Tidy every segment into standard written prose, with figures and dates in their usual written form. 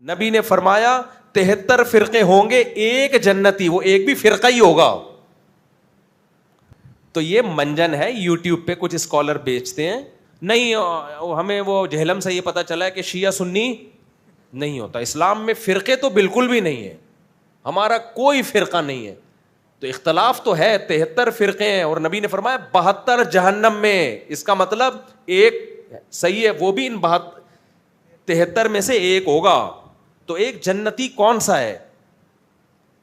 نبی نے فرمایا 73 فرقے ہوں گے، ایک جنتی، وہ ایک بھی فرقہ ہی ہوگا. تو یہ منجن ہے، یوٹیوب پہ کچھ اسکالر بیچتے ہیں. نہیں ہمیں وہ جہلم سے یہ پتا چلا ہے کہ شیعہ سنی نہیں ہوتا. اسلام میں فرقے تو بالکل بھی نہیں ہے، ہمارا کوئی فرقہ نہیں ہے. تو اختلاف تو ہے، 73 فرقے ہیں، اور نبی نے فرمایا 72 جہنم میں. اس کا مطلب ایک صحیح ہے، وہ بھی ان 73 میں سے ایک ہوگا. تو ایک جنتی کون سا ہے؟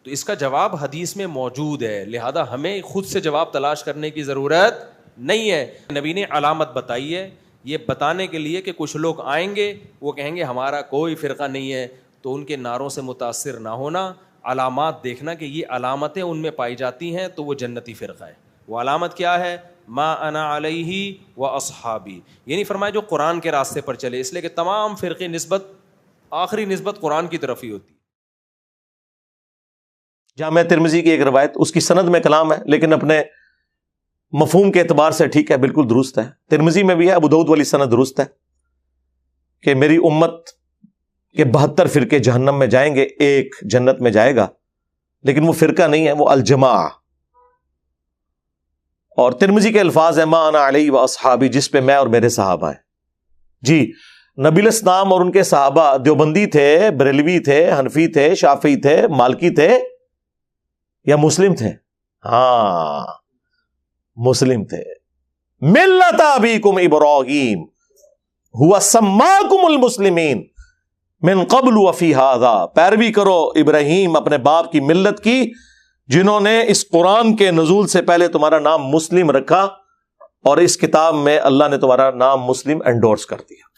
تو اس کا جواب حدیث میں موجود ہے، لہذا ہمیں خود سے جواب تلاش کرنے کی ضرورت نہیں ہے. نبی نے علامت بتائی ہے، یہ بتانے کے لیے کہ کچھ لوگ آئیں گے وہ کہیں گے ہمارا کوئی فرقہ نہیں ہے. تو ان کے نعروں سے متاثر نہ ہونا، علامات دیکھنا کہ یہ علامتیں ان میں پائی جاتی ہیں تو وہ جنتی فرقہ ہے. وہ علامت کیا ہے؟ ما انا علیہ و اصحابی، یعنی فرمایا جو قرآن کے راستے پر چلے. اس لیے کہ تمام فرقے نسبت، آخری نسبت قرآن کی طرف ہی ہوتی ہے. جامع ترمذی کی ایک روایت، اس کی سند میں کلام ہے لیکن اپنے مفہوم کے اعتبار سے ٹھیک ہے، بالکل درست ہے. ترمذی میں بھی ہے، ابو داؤد والی سند درست ہے کہ میری امت کے 72 فرقے جہنم میں جائیں گے، ایک جنت میں جائے گا. لیکن وہ فرقہ نہیں ہے، وہ الجماع. اور ترمذی کے الفاظ ہیں ما انا علیہ و اصحابی، جس پہ میں اور میرے صحابہ ہیں. جی نبی الاسلام اور ان کے صحابہ دیوبندی تھے، بریلوی تھے، حنفی تھے، شافعی تھے، مالکی تھے یا مسلم تھے؟ ہاں مسلم تھے. ملت ابیکم ابراہیم ہوا سماکم المسلمین من قبل وفی ھذا، پیروی کرو ابراہیم اپنے باپ کی ملت کی جنہوں نے اس قرآن کے نزول سے پہلے تمہارا نام مسلم رکھا، اور اس کتاب میں اللہ نے تمہارا نام مسلم انڈورس کر دیا.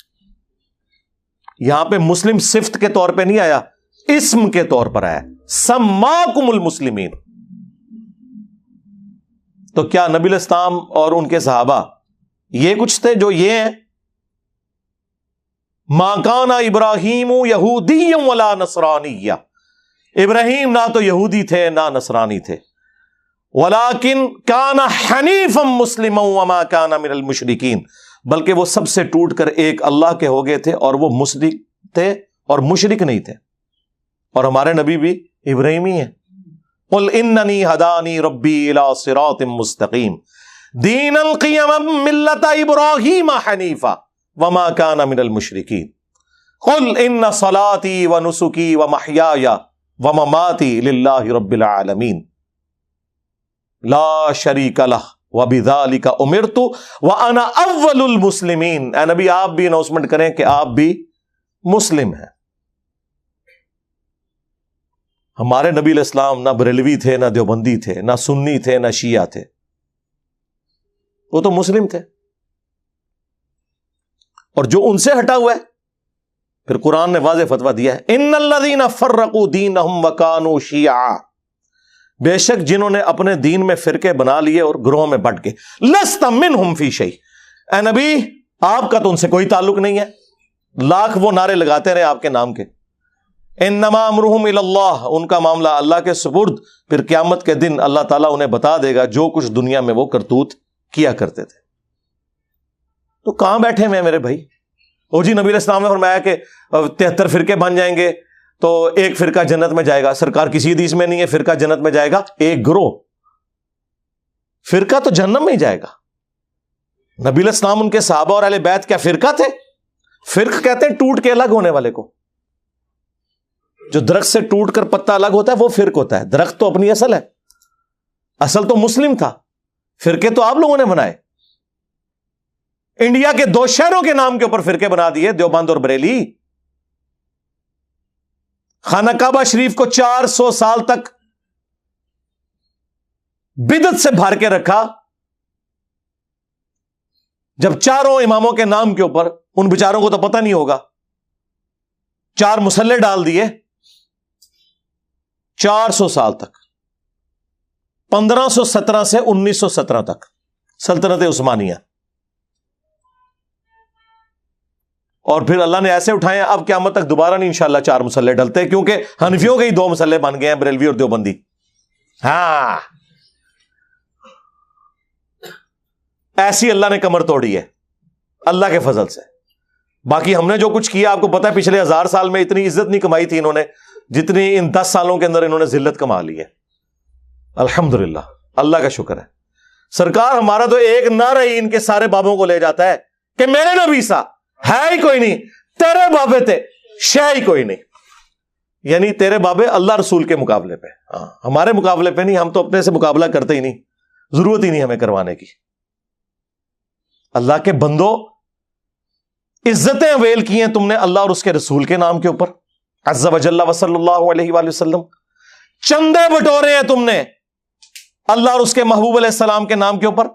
یہاں پہ مسلم صفت کے طور پہ نہیں آیا، اسم کے طور پر آیا، سماکم المسلمین. تو کیا نبی الاسلام اور ان کے صحابہ یہ کچھ تھے جو یہ ہیں؟ ما کان ابراہیم یہودی ولا نصرانی، ابراہیم نہ تو یہودی تھے نہ نصرانی تھے. ولیکن کان حنیفا مسلما وما کان من المشرکین، بلکہ وہ سب سے ٹوٹ کر ایک اللہ کے ہو گئے تھے اور وہ مشرک تھے اور مشرک نہیں تھے. اور ہمارے نبی بھی ابراہیمی ہیں. قل اننی ہدانی ربی الی صراط مستقیم دینا قیما ملت ابراہیم حنیفا وما کان من المشرکین قل ان صلاتی ونسکی ومحیای ومماتی للہ رب العالمین لا شریک لہ وبذالک امرت وانا اول المسلمین. اے نبی آپ بھی اناؤنسمنٹ کریں کہ آپ بھی مسلم ہیں. ہمارے نبی علیہ السلام نہ بریلوی تھے، نہ دیوبندی تھے، نہ سنی تھے، نہ شیعہ تھے، وہ تو مسلم تھے. اور جو ان سے ہٹا ہوا ہے، پھر قرآن نے واضح فتویٰ دیا ہے ان الذین فرقوا دینہم وکانوا شیعا، بے شک جنہوں نے اپنے دین میں فرقے بنا لیے اور گروہوں میں بٹ گئے. لست منہم فی شیء، اے نبی آپ کا تو ان سے کوئی تعلق نہیں ہے. لاکھ وہ نعرے لگاتے رہے آپ کے نام کے. انما امرہم الی اللہ، ان کا معاملہ اللہ کے سپرد. پھر قیامت کے دن اللہ تعالیٰ انہیں بتا دے گا جو کچھ دنیا میں وہ کرتوت کیا کرتے تھے. تو کہاں بیٹھے ہوئے ہیں میرے بھائی؟ او جی نبی علیہ السلام نے فرمایا کہ 73 فرقے بن جائیں گے تو ایک فرقہ جنت میں جائے گا. سرکار کسی حدیث میں نہیں ہے فرقہ جنت میں جائے گا، ایک گروہ. فرقہ تو جہنم میں ہی جائے گا. نبی علیہ السلام ان کے صحابہ اور اہل بیت کیا فرقہ تھے؟ فرق کہتے ہیں ٹوٹ کے الگ ہونے والے کو. جو درخت سے ٹوٹ کر پتا الگ ہوتا ہے وہ فرق ہوتا ہے. درخت تو اپنی اصل ہے، اصل تو مسلم تھا، فرقے تو آپ لوگوں نے بنائے. انڈیا کے 2 شہروں کے نام کے اوپر فرقے بنا دیے، دیوبند اور بریلی. خانہ کعبہ شریف کو 400 سال تک بدعت سے بھر کے رکھا. جب چاروں اماموں کے نام کے اوپر، ان بیچاروں کو تو پتہ نہیں ہوگا، 4 مسلح ڈال دیے 400 سال تک، 1517 سے 1917 تک سلطنت عثمانیہ. اور پھر اللہ نے ایسے اٹھائے ہیں، اب قیامت تک دوبارہ نہیں انشاءاللہ 4 مسلح ڈلتے، کیونکہ حنفیوں کے ہی 2 مسلح بن گئے ہیں، بریلوی اور دیوبندی. ہاں ایسی اللہ نے کمر توڑی ہے اللہ کے فضل سے. باقی ہم نے جو کچھ کیا آپ کو پتا ہے پچھلے 1000 سال میں اتنی عزت نہیں کمائی تھی انہوں نے جتنی ان 10 سالوں کے اندر انہوں نے ذلت کما لی ہے. الحمدللہ اللہ کا شکر ہے. سرکار ہمارا تو ایک نعرہ ہی ان کے سارے بابوں کو لے جاتا ہے کہ میرے نبی سا ہے ہی کوئی نہیں, تیرے بابے تھے شے ہی کوئی نہیں. یعنی تیرے بابے اللہ رسول کے مقابلے پہ, ہمارے مقابلے پہ نہیں, ہم تو اپنے سے مقابلہ کرتے ہی نہیں, ضرورت ہی نہیں ہمیں کروانے کی. اللہ کے بندو عزتیں اویل کی ہیں تم نے اللہ اور اس کے رسول کے نام کے اوپر, عز و جل و صلی اللہ علیہ وآلہ وسلم. چندے بٹورے ہیں تم نے اللہ اور اس کے محبوب علیہ السلام کے نام کے اوپر,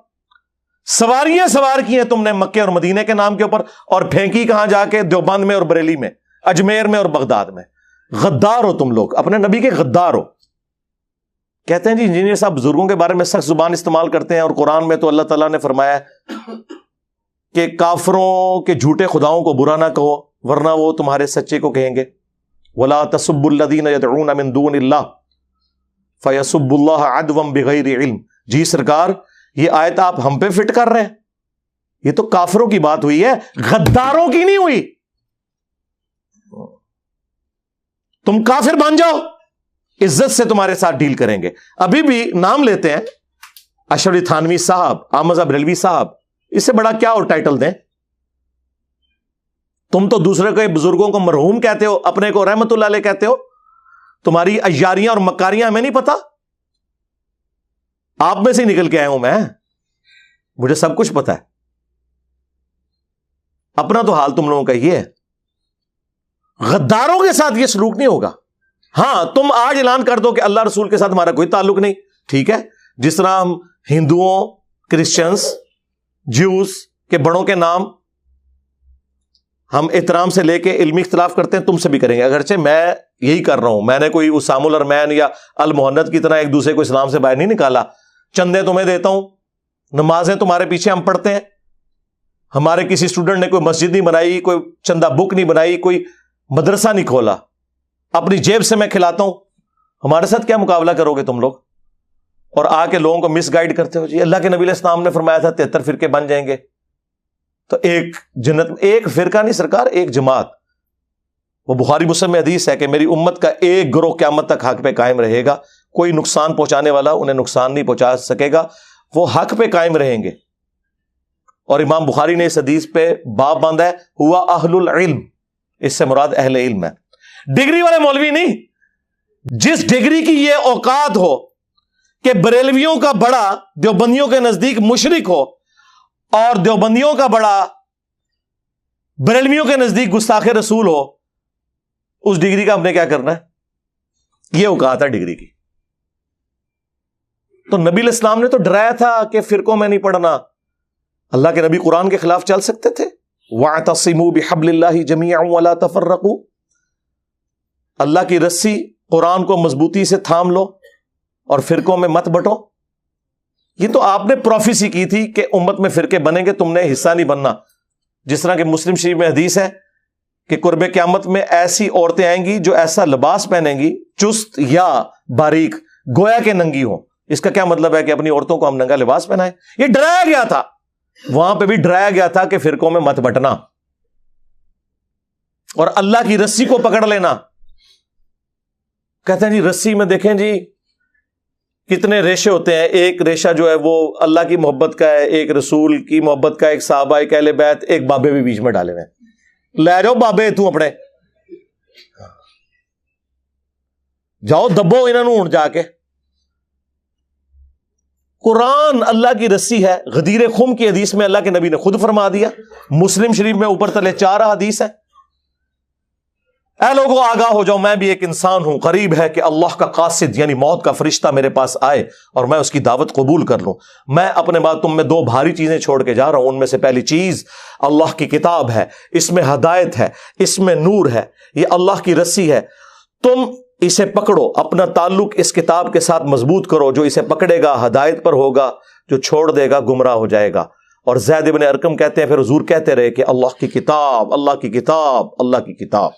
سواریاں سوار کی ہیں تم نے مکے اور مدینے کے نام کے اوپر, اور پھینکی کہاں جا کے؟ دیوبند میں اور بریلی میں, اجمیر میں اور بغداد میں. غدار ہو تم لوگ, اپنے نبی کے غدار ہو. کہتے ہیں جی انجینئر صاحب بزرگوں کے بارے میں سخت زبان استعمال کرتے ہیں, اور قرآن میں تو اللہ تعالیٰ نے فرمایا کہ کافروں کے جھوٹے خداؤں کو برا نہ کہو ورنہ وہ تمہارے سچے کو کہیں گے. وَلَا تَسُبُّوا الَّذِينَ يَدْعُونَ مِن دُونِ اللَّهِ فَيَسُبُّوا اللَّهَ عَدْوًا بِغَيْرِ عِلْمٍ. جی سرکار یہ آیت آپ ہم پہ فٹ کر رہے ہیں, یہ تو کافروں کی بات ہوئی ہے, غداروں کی نہیں ہوئی. تم کافر بن جاؤ, عزت سے تمہارے ساتھ ڈیل کریں گے. ابھی بھی نام لیتے ہیں اشرف علی تھانوی صاحب, احمد رضا بریلوی صاحب, اس سے بڑا کیا اور ٹائٹل دیں؟ تم تو دوسرے کے بزرگوں کو مرحوم کہتے ہو, اپنے کو رحمت اللہ علیہ کہتے ہو. تمہاری عیاریاں اور مکاریاں ہمیں نہیں پتا, آپ میں سے نکل کے آیا ہوں میں, مجھے سب کچھ پتا ہے. اپنا تو حال تم لوگوں کا یہ ہے. غداروں کے ساتھ یہ سلوک نہیں ہوگا. ہاں تم آج اعلان کر دو کہ اللہ رسول کے ساتھ ہمارا کوئی تعلق نہیں, ٹھیک ہے, جس طرح ہم ہندوؤں, کرسچنس, جیوز کے بڑوں کے نام ہم احترام سے لے کے علمی اختلاف کرتے ہیں, تم سے بھی کریں گے. اگرچہ میں یہی کر رہا ہوں, میں نے کوئی اسام الارمین یا المحنت کی طرح ایک دوسرے کو اسلام سے باہر نہیں نکالا. چندے تمہیں دیتا ہوں, نمازیں تمہارے پیچھے ہم پڑھتے ہیں. ہمارے کسی اسٹوڈنٹ نے کوئی مسجد نہیں بنائی, کوئی چندہ بک نہیں بنائی, کوئی مدرسہ نہیں کھولا, اپنی جیب سے میں کھلاتا ہوں. ہمارے ساتھ کیا مقابلہ کرو گے تم لوگ؟ اور آ کے لوگوں کو مس گائیڈ کرتے ہو. جی اللہ کے نبی علیہ السلام نے فرمایا تھا 73 فرقے بن جائیں گے, تو ایک جنت, ایک فرقہ نہیں سرکار, ایک جماعت. وہ بخاری مسلم میں حدیث ہے کہ میری امت کا ایک گروہ قیامت تک حق پہ قائم رہے گا, کوئی نقصان پہنچانے والا انہیں نقصان نہیں پہنچا سکے گا, وہ حق پہ قائم رہیں گے. اور امام بخاری نے اس حدیث پہ باب باندھا ہے ہوا اہل العلم, اس سے مراد اہل علم ہے, ڈگری والے مولوی نہیں. جس ڈگری کی یہ اوقات ہو کہ بریلویوں کا بڑا دیوبندیوں کے نزدیک مشرک ہو, اور دیوبندیوں کا بڑا بریلویوں کے نزدیک گستاخ رسول ہو, اس ڈگری کا ہم نے کیا کرنا ہے؟ یہ اوقات ہے ڈگری کی. تو نبی علیہ السلام نے تو ڈرایا تھا کہ فرقوں میں نہیں پڑھنا. اللہ کے نبی قرآن کے خلاف چل سکتے تھے؟ وَاعْتَصِمُوا بِحَبْلِ اللَّهِ جَمِيعًا وَلَا تَفَرَّقُوا. اللہ کی رسی قرآن کو مضبوطی سے تھام لو اور فرقوں میں مت بٹو. یہ تو آپ نے پروفیسی کی تھی کہ امت میں فرقے بنیں گے, تم نے حصہ نہیں بننا. جس طرح کہ مسلم شریف میں حدیث ہے کہ قرب قیامت میں ایسی عورتیں آئیں گی جو ایسا لباس پہنیں گی چست یا باریک گویا کہ ننگی ہو. اس کا کیا مطلب ہے کہ اپنی عورتوں کو ہم ننگا لباس پہنائیں؟ یہ ڈرایا گیا تھا, وہاں پہ بھی ڈرایا گیا تھا کہ فرقوں میں مت بٹنا اور اللہ کی رسی کو پکڑ لینا. کہتے ہیں جی رسی میں دیکھیں جی کتنے ریشے ہوتے ہیں, ایک ریشہ جو ہے وہ اللہ کی محبت کا ہے, ایک رسول کی محبت کا, ایک صحابہ, ایک اہل بیت, ایک بابے بھی بیچ میں ڈالے ہوئے. لے جاؤ بابے تو اپنے, جاؤ دبو انہوں ہوں جا کے. قرآن اللہ کی رسی ہے. غدیر خم کی حدیث میں اللہ کے نبی نے خود فرما دیا. مسلم شریف میں اوپر تلے 4 حدیث ہے. اے لوگوں آگاہ ہو جاؤ, میں بھی ایک انسان ہوں, قریب ہے کہ اللہ کا قاصد یعنی موت کا فرشتہ میرے پاس آئے اور میں اس کی دعوت قبول کر لوں. میں اپنے بعد تم میں 2 بھاری چیزیں چھوڑ کے جا رہا ہوں. ان میں سے پہلی چیز اللہ کی کتاب ہے, اس میں ہدایت ہے, اس میں نور ہے, یہ اللہ کی رسی ہے. تم اسے پکڑو, اپنا تعلق اس کتاب کے ساتھ مضبوط کرو. جو اسے پکڑے گا ہدایت پر ہوگا, جو چھوڑ دے گا گمراہ ہو جائے گا. اور زید ابن ارقم کہتے ہیں پھر حضور کہتے رہے کہ اللہ کی کتاب, اللہ کی کتاب, اللہ کی کتاب.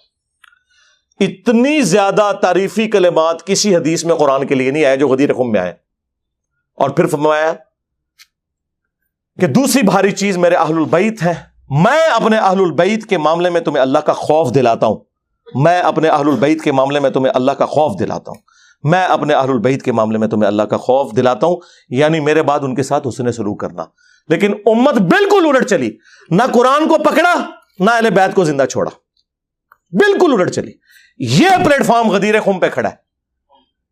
اتنی زیادہ تعریفی کلمات کسی حدیث میں قرآن کے لیے نہیں آئے جو غدیر خم میں آئے. اور پھر فرمایا کہ دوسری بھاری چیز میرے اہل البیت ہیں, میں اپنے اہل البیت کے معاملے میں تمہیں اللہ کا خوف دلاتا ہوں، میں اپنے اہل البیت کے معاملے میں تمہیں اللہ کا خوف دلاتا ہوں، میں اپنے اہل البیت کے معاملے میں تمہیں اللہ کا خوف دلاتا ہوں، یعنی میرے بعد ان کے ساتھ حسن سلوک کرنا۔ لیکن امت بالکل الٹ چلی، نہ قرآن کو پکڑا نہ اہل بیت کو زندہ چھوڑا، بالکل الٹ چلی۔ یہ پلیٹ فارم غدیر خم پہ کھڑا ہے۔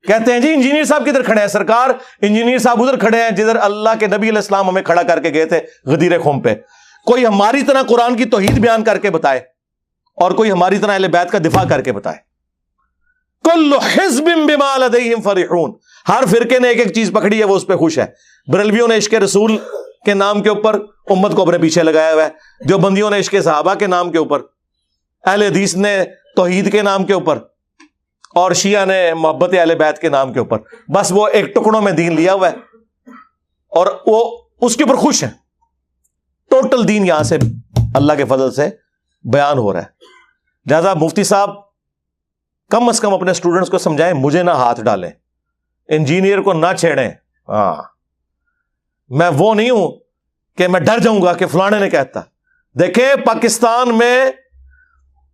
کہتے ہیں جی انجینئر صاحب کدھر کھڑے ہیں؟ سرکار انجینئر صاحب ادھر کھڑے ہیں جدھر اللہ کے نبی علیہ السلام ہمیں کھڑا کر کے گئے تھے غدیر خم پہ۔ کوئی ہماری طرح قرآن کی توحید بیان کر کے بتائے اور کوئی ہماری طرح اہل بیت کا دفاع کر کے بتائے۔ کل حزب بما لدیہم فرحون، ہر فرقے نے ایک ایک چیز پکڑی ہے، وہ اس پہ خوش ہے۔ بریلویوں نے عشق رسول کے نام کے اوپر امت کو اپنے پیچھے لگایا ہوا ہے، دیوبندیوں نے عشق صحابہ کے نام کے اوپر، اہل حدیث نے توحید کے نام کے اوپر، اور شیعہ نے محبت اہل بیت کے نام کے اوپر۔ بس وہ ایک ٹکڑوں میں دین لیا ہوا ہے اور وہ اس کے اوپر خوش ہیں۔ ٹوٹل دین یہاں سے اللہ کے فضل سے بیان ہو رہا ہے۔ لہذا مفتی صاحب کم از کم اپنے اسٹوڈنٹس کو سمجھائیں، مجھے نہ ہاتھ ڈالیں، انجینئر کو نہ چھیڑیں۔ ہاں، میں وہ نہیں ہوں کہ میں ڈر جاؤں گا کہ فلانے نے کہتا۔ دیکھیں پاکستان میں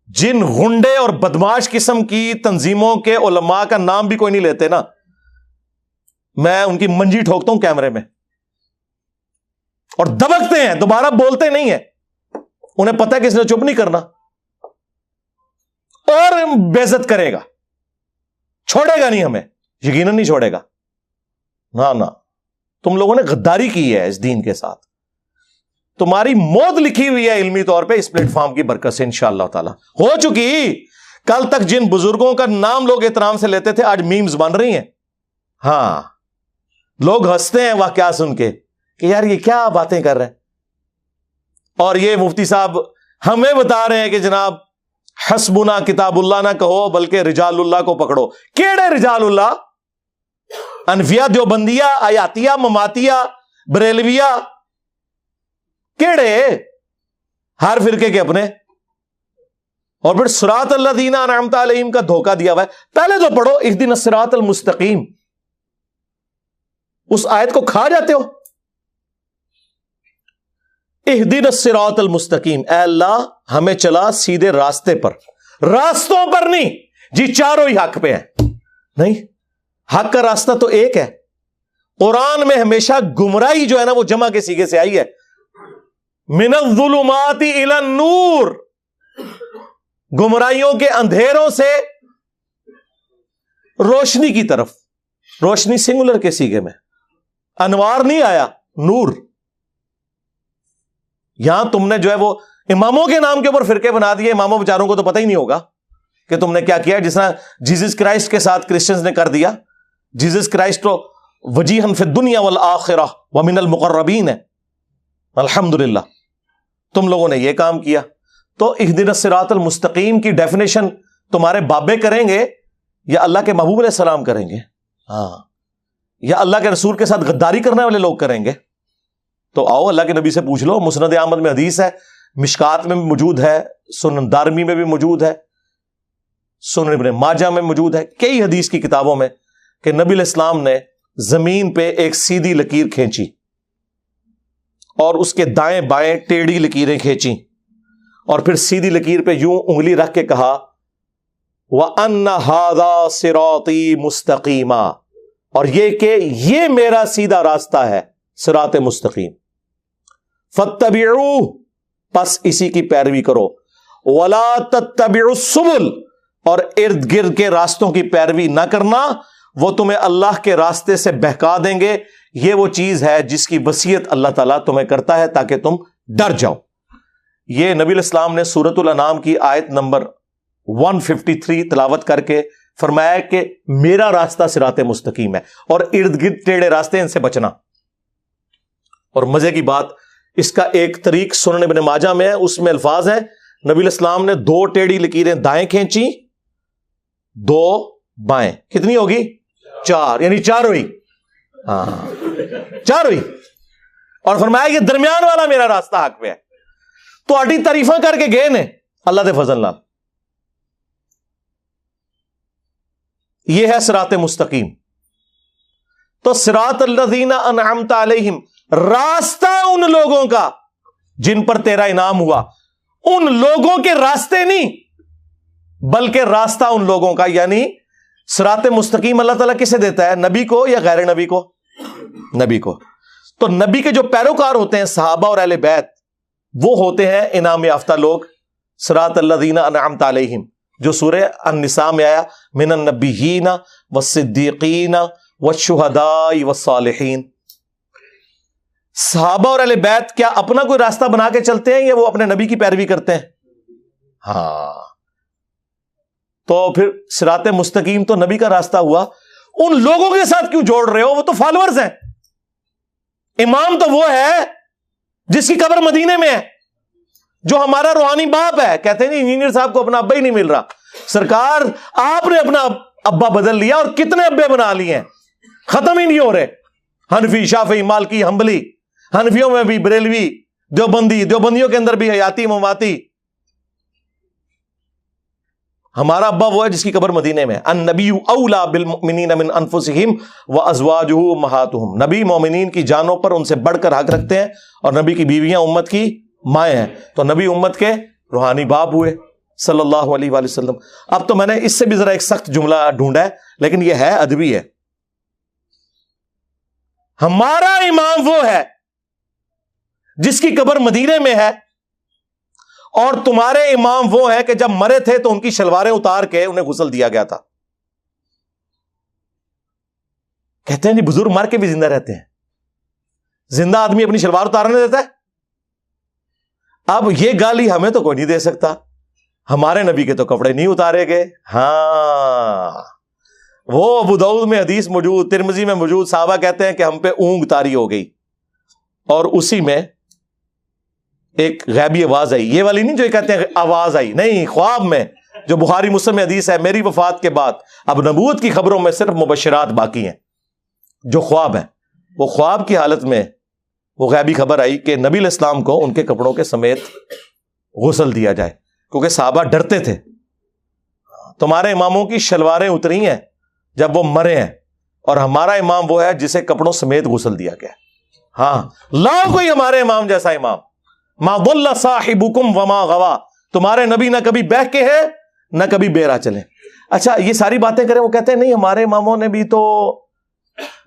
جن غنڈے اور بدماش قسم کی تنظیموں کے علماء کا نام بھی کوئی نہیں لیتے نا، میں ان کی منجی ٹھوکتا ہوں کیمرے میں، اور دبکتے ہیں، دوبارہ بولتے نہیں ہیں، انہیں پتہ ہے کہ اس نے چپ نہیں کرنا اور بے عزت کرے گا، چھوڑے گا نہیں، ہمیں یقیناً نہیں چھوڑے گا۔ نہ تم لوگوں نے غداری کی ہے اس دین کے ساتھ، تمہاری موت لکھی ہوئی ہے علمی طور پہ اس پلیٹ فارم کی برکت سے انشاءاللہ تعالی ہو چکی۔ کل تک جن بزرگوں کا نام لوگ احترام سے لیتے تھے آج میمز بن رہی ہیں۔ ہاں، لوگ ہنستے ہیں واقعات سن کے کہ یار یہ کیا باتیں کر رہے ہیں، اور یہ مفتی صاحب ہمیں بتا رہے ہیں کہ جناب حسبنا کتاب اللہ نہ کہو بلکہ رجال اللہ کو پکڑو۔ کیڑے رجال اللہ؟ انفیہ، دیوبندیہ، آیاتیہ، مماتیہ، بریلویہ، کیڑے؟ ہر فرقے کے اپنے، اور پھر صراط الذین انعمت علیہم کا دھوکہ دیا ہوا ہے۔ پہلے تو پڑھو اہدنا الصراط المستقیم، اس آیت کو کھا جاتے ہو۔ اہدنا الصراط المستقیم، اے اللہ ہمیں چلا سیدھے راستے پر، راستوں پر نہیں جی چاروں ہی حق پہ ہیں، نہیں، حق کا راستہ تو ایک ہے۔ قرآن میں ہمیشہ گمراہی جو ہے نا وہ جمع کے صیغے سے آئی ہے، من الظلمات الی النور، گمراہیوں کے اندھیروں سے روشنی کی طرف، روشنی سنگولر کے صیغے میں، انوار نہیں آیا، نور۔ یہاں تم نے جو ہے وہ اماموں کے نام کے اوپر فرقے بنا دیے، اماموں بیچاروں کو تو پتہ ہی نہیں ہوگا کہ تم نے کیا کیا، جس طرح جیزس کرائسٹ کے ساتھ کرسچنز نے کر دیا۔ جیزس کرائسٹ تو وجیہن فی الدنیا والآخرہ ومن المقربین ہے، الحمدللہ۔ تم لوگوں نے یہ کام کیا۔ تو اہدنا الصراط المستقیم کی ڈیفینیشن تمہارے بابے کریں گے یا اللہ کے محبوب علیہ السلام کریں گے؟ ہاں، یا اللہ کے رسول کے ساتھ غداری کرنے والے لوگ کریں گے؟ تو آؤ اللہ کے نبی سے پوچھ لو۔ مسند احمد میں حدیث ہے، مشکات میں بھی موجود ہے، سنن دارمی میں بھی موجود ہے، سنن ابن ماجہ میں موجود ہے، کئی حدیث کی کتابوں میں، کہ نبی علیہ السلام نے زمین پہ ایک سیدھی لکیر کھینچی اور اس کے دائیں بائیں ٹیڑھی لکیریں کھینچی، اور پھر سیدھی لکیر پہ یوں انگلی رکھ کے کہا وَأَنَّ هَذَا صِرَاطِي مُسْتَقِيمًا، اور یہ کہ یہ میرا سیدھا راستہ ہے، صراط مستقیم، فَاتَّبِعُوهُ، پس اسی کی پیروی کرو، وَلَا تَتَّبِعُوا السُّبُلَ، اور ارد گرد کے راستوں کی پیروی نہ کرنا، وہ تمہیں اللہ کے راستے سے بہکا دیں گے۔ یہ وہ چیز ہے جس کی وصیت اللہ تعالیٰ تمہیں کرتا ہے تاکہ تم ڈر جاؤ۔ یہ نبی علیہ السلام نے سورۃ الانعام کی آیت نمبر 153 تلاوت کر کے فرمایا کہ میرا راستہ صراط مستقیم ہے، اور ارد گرد ٹیڑھے راستے ان سے بچنا۔ اور مزے کی بات، اس کا ایک طریق سنن ابن ماجہ میں ہے، اس میں الفاظ ہیں نبی علیہ السلام نے 2 ٹیڑھی لکیریں دائیں کھینچی، 2 بائیں، کتنی ہوگی؟ 4، یعنی 4 ہوئی، ہاں 4 ہوئی، اور فرمایا کہ درمیان والا میرا راستہ حق پہ ہے۔ تو اڈی تعریفاں کر کے گئے نے اللہ دے فضل نال۔ یہ ہے صراط مستقیم۔ تو صراط الذین انعمت علیہم، راستہ ان لوگوں کا جن پر تیرا انعام ہوا، ان لوگوں کے راستے نہیں بلکہ راستہ ان لوگوں کا، یعنی صراط مستقیم اللہ تعالیٰ کسے دیتا ہے؟ نبی کو یا غیر نبی کو؟ نبی کو۔ تو نبی کے جو پیروکار ہوتے ہیں صحابہ اور اہل بیت، وہ ہوتے ہیں انعام یافتہ لوگ، صراط الذین انعمت علیہم، جو سورہ النساء میں آیا، من النبیین والصدیقین والشہداء والصالحین۔ صحابہ اور اہل بیت کیا اپنا کوئی راستہ بنا کے چلتے ہیں یا وہ اپنے نبی کی پیروی کرتے ہیں؟ ہاں، تو پھر صراط مستقیم تو نبی کا راستہ ہوا، ان لوگوں کے ساتھ کیوں جوڑ رہے ہو؟ وہ تو فالوورز ہیں۔ امام تو وہ ہے جس کی قبر مدینے میں ہے، جو ہمارا روحانی باپ ہے۔ کہتے ہیں انجینئر صاحب کو اپنا ابا ہی نہیں مل رہا۔ سرکار آپ نے اپنا ابا بدل لیا، اور کتنے ابے بنا لیے ہیں، ختم ہی نہیں ہو رہے۔ حنفی، شافعی، مالکی، حنبلی، حنفیوں میں بھی بریلوی، دیوبندی، دیوبندیوں کے اندر بھی حیاتی، مماتی۔ ہمارا ابا وہ ہے جس کی قبر مدینے میں۔ النبی اولا بالمؤمنین من انفسہم وازواجہ امہاتہم، نبی مومنین کی جانوں پر ان سے بڑھ کر حق رکھتے ہیں، اور نبی کی بیویاں امت کی مائیں ہیں، تو نبی امت کے روحانی باپ ہوئے صلی اللہ علیہ وآلہ وسلم۔ اب تو میں نے اس سے بھی ذرا ایک سخت جملہ ڈھونڈا ہے، لیکن یہ ہے ادبی ہے۔ ہمارا امام وہ ہے جس کی قبر مدینے میں ہے، اور تمہارے امام وہ ہیں کہ جب مرے تھے تو ان کی شلواریں اتار کے انہیں غسل دیا گیا تھا۔ کہتے ہیں جی بزرگ مر کے بھی زندہ رہتے ہیں، زندہ آدمی اپنی شلوار اتارنے دیتا ہے؟ اب یہ گالی ہمیں تو کوئی نہیں دے سکتا، ہمارے نبی کے تو کپڑے نہیں اتارے گئے۔ ہاں، وہ ابو داؤد میں حدیث موجود، ترمذی میں موجود، صحابہ کہتے ہیں کہ ہم پہ اونگ طاری ہو گئی، اور اسی میں ایک غیبی آواز آئی، یہ والی نہیں جو کہتے ہیں آواز آئی، نہیں، خواب میں، جو بخاری مسلم میں حدیث ہے، میری وفات کے بعد اب نبوت کی خبروں میں صرف مبشرات باقی ہیں، جو خواب ہیں، وہ خواب کی حالت میں وہ غیبی خبر آئی کہ نبی علیہ السلام کو ان کے کپڑوں کے سمیت غسل دیا جائے، کیونکہ صحابہ ڈرتے تھے۔ تمہارے اماموں کی شلواریں اتری ہیں جب وہ مرے ہیں، اور ہمارا امام وہ ہے جسے کپڑوں سمیت غسل دیا گیا۔ ہاں، لاؤ کوئی ہمارے امام جیسا امام۔ ما ضل صاحبکم وما غوا، تمہارے نبی نہ کبھی بہہ کے ہیں نہ کبھی بے راہ چلے۔ اچھا، یہ ساری باتیں کریں، وہ کہتے ہیں نہیں ہمارے اماموں نے بھی تو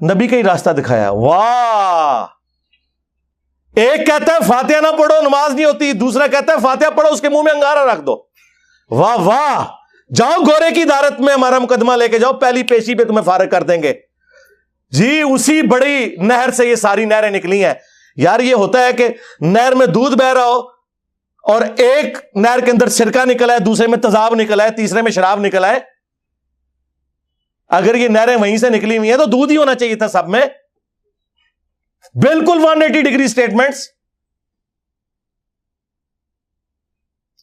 نبی کا ہی راستہ دکھایا۔ واہ! ایک کہتا ہے فاتحہ نہ پڑھو نماز نہیں ہوتی، دوسرا کہتا ہے فاتحہ پڑھو اس کے منہ میں انگارہ رکھ دو۔ واہ واہ! جاؤ گورے کی عدالت میں ہمارا مقدمہ لے کے جاؤ، پہلی پیشی پہ تمہیں فارغ کر دیں گے۔ جی اسی بڑی نہر سے یہ ساری نہریں نکلی ہیں۔ یار یہ ہوتا ہے کہ نہر میں دودھ بہ رہا ہو، اور ایک نہر کے اندر سرکہ نکلا ہے، دوسرے میں تیزاب نکلا ہے، تیسرے میں شراب نکلا ہے۔ اگر یہ نہریں وہیں سے نکلی ہوئی ہیں تو دودھ ہی ہونا چاہیے تھا سب میں۔ بالکل 180 ڈگری سٹیٹمنٹس۔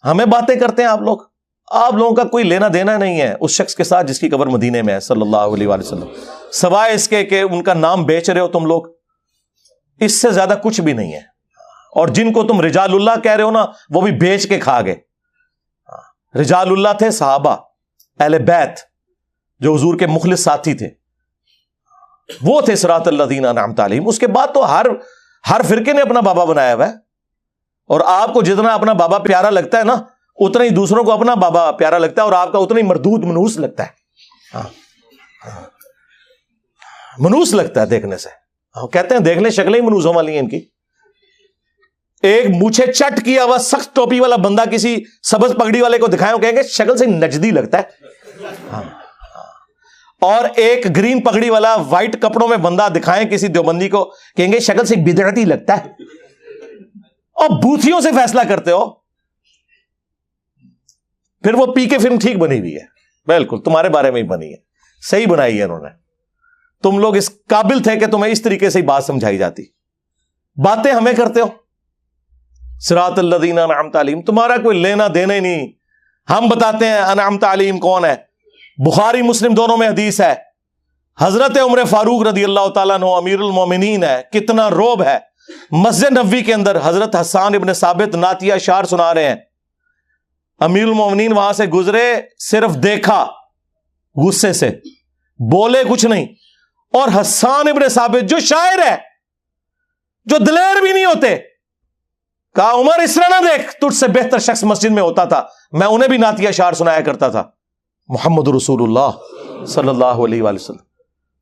ہمیں باتیں کرتے ہیں آپ لوگوں کا کوئی لینا دینا نہیں ہے اس شخص کے ساتھ جس کی قبر مدینے میں ہے صلی اللہ علیہ وآلہ وسلم، سوائے اس کے کہ ان کا نام بیچ رہے ہو تم لوگ، اس سے زیادہ کچھ بھی نہیں ہے۔ اور جن کو تم رجال اللہ کہہ رہے ہو نا، وہ بھی بیچ کے کھا گئے۔ رجال اللہ تھے صحابہ، اہل بیت، جو حضور کے مخلص ساتھی تھے، وہ تھے صراط الذین انعمت علیہم۔ اس کے بعد تو ہر فرقے نے اپنا بابا بنایا ہوا ہے، اور آپ کو جتنا اپنا بابا پیارا لگتا ہے نا، اتنا ہی دوسروں کو اپنا بابا پیارا لگتا ہے، اور آپ کا اتنا ہی مردود منوس لگتا ہے۔ منوس لگتا ہے دیکھنے سے۔ کہتے ہیں دیکھ لیں شکلیں ہی منوسوں والی ہیں ان کی۔ ایک مونچھے چٹ کیا ہوا سخت ٹوپی والا بندہ کسی سبز پگڑی والے کو دکھائیں، کہیں گے شکل سے نجدی لگتا ہے، اور ایک گرین پگڑی والا وائٹ کپڑوں میں بندہ دکھائیں کسی دیوبندی کو، کہیں گے شکل سے بدعتی لگتا ہے۔ اور بوتھیوں سے فیصلہ کرتے ہو، پھر وہ پی کے فلم ٹھیک بنی ہوئی ہے، بالکل تمہارے بارے میں ہی بنی ہے، صحیح بنائی ہے انہوں نے۔ تم لوگ اس قابل تھے کہ تمہیں اس طریقے سے ہی بات سمجھائی جاتی، باتیں ہمیں کرتے ہو۔ صراط الذین انعمت علیہم، تمہارا کوئی لینا دینا ہی نہیں۔ ہم بتاتے ہیں انعمت علیہم کون ہے، بخاری مسلم دونوں میں حدیث ہے، حضرت عمر فاروق رضی اللہ تعالیٰ عنہ امیر المومنین ہے۔ کتنا روب ہے، مسجد نبوی کے اندر حضرت حسان ابن ثابت نعتیہ اشعار سنا رہے ہیں، امیر المومنین وہاں سے گزرے، صرف دیکھا، غصے سے بولے کچھ نہیں، اور حسان ابن ثابت جو شاعر ہے، جو دلیر بھی نہیں ہوتے، کہا عمر اس طرح نہ دیکھ، تجھ سے بہتر شخص مسجد میں ہوتا تھا، میں انہیں بھی نعت اشعار سنایا کرتا تھا. محمد رسول اللہ صلی اللہ علیہ وآلہ وسلم.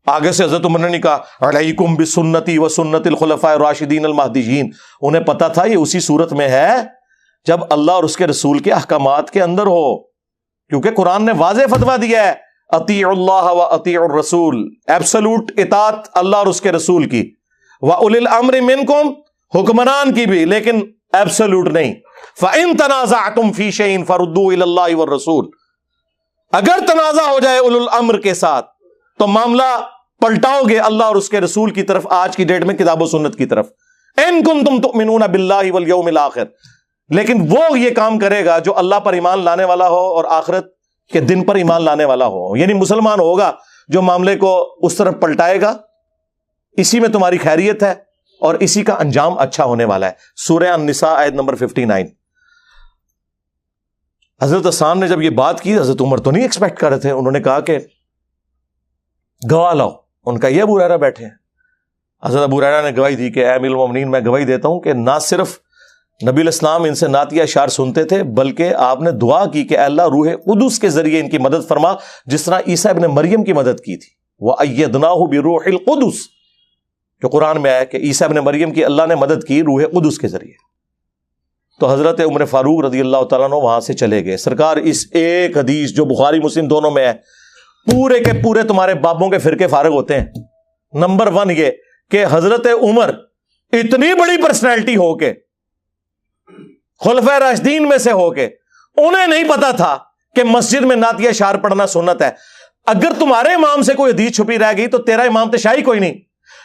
آگے سے حضرت عمر نے نہیں کہا علیکم بسنتی و سنت الخلفاء الراشدین المہدیین. انہیں پتا تھا یہ اسی صورت میں ہے جب اللہ اور اس کے رسول کے احکامات کے اندر ہو، کیونکہ قرآن نے واضح فتویٰ دیا ہے اطیعوا اللہ و اطیعوا الرسول، ایبسولوٹ اطاعت اللہ اور اس کے رسول کی، وَأُولِي الْأَمْرِ مِنْكُمْ، حکمران کی بھی، لیکن ایبسولوٹ نہیں. فَإِن تَنَازَعْتُمْ فِي شَيْءٍ فَرُدُّوهُ إِلَى اللَّهِ وَالرَّسُولِ. اگر تنازع ہو جائے اولو الامر کے ساتھ تو معاملہ پلٹاؤ گے اللہ اور اس کے رسول کی طرف، آج کی ڈیٹ میں کتاب و سنت کی طرف. ان کنتم تؤمنون باللہ والیوم الاخر. لیکن وہ یہ کام کرے گا جو اللہ پر ایمان لانے والا ہو اور آخرت کے دن پر ایمان لانے والا ہو، یعنی مسلمان ہوگا جو معاملے کو اس طرف پلٹائے گا. اسی میں تمہاری خیریت ہے اور اسی کا انجام اچھا ہونے والا ہے. سورہ النساء آیت نمبر 59. حضرت حسان نے جب یہ بات کی، حضرت عمر تو نہیں ایکسپیکٹ کر رہے تھے، انہوں نے کہا کہ گواہ لاؤ. ان کا یہ ابو ہریرہ بیٹھے ہیں. حضرت ابو ہریرہ نے گواہی دی کہ اے امیر المومنین، میں گواہی دیتا ہوں کہ نہ صرف نبی الاسلام ان سے نعتیہ اشعار سنتے تھے، بلکہ آپ نے دعا کی کہ اے اللہ روح قدس کے ذریعے ان کی مدد فرما، جس طرح عیسیٰ ابن مریم کی مدد کی تھی. وَأَيَّدْنَاهُ بِرُوحِ الْقُدُسِ، جو قرآن میں آیا کہ عیسیٰ ابن مریم کی اللہ نے مدد کی روح قدس کے ذریعے. تو حضرت عمر فاروق رضی اللہ تعالیٰ عنہ وہاں سے چلے گئے. سرکار اس ایک حدیث جو بخاری مسلم دونوں میں ہے، پورے کے پورے تمہارے بابوں کے فرقے فارغ ہوتے ہیں. نمبر 1 یہ کہ حضرت عمر اتنی بڑی پرسنالٹی ہو کے، خلفائے راشدین میں سے ہو کے، انہیں نہیں پتا تھا کہ مسجد میں نعتیہ اشعار پڑھنا سنت ہے. اگر تمہارے امام سے کوئی حدیث چھپی رہ گئی تو تیرا امام تو شاہی کوئی نہیں.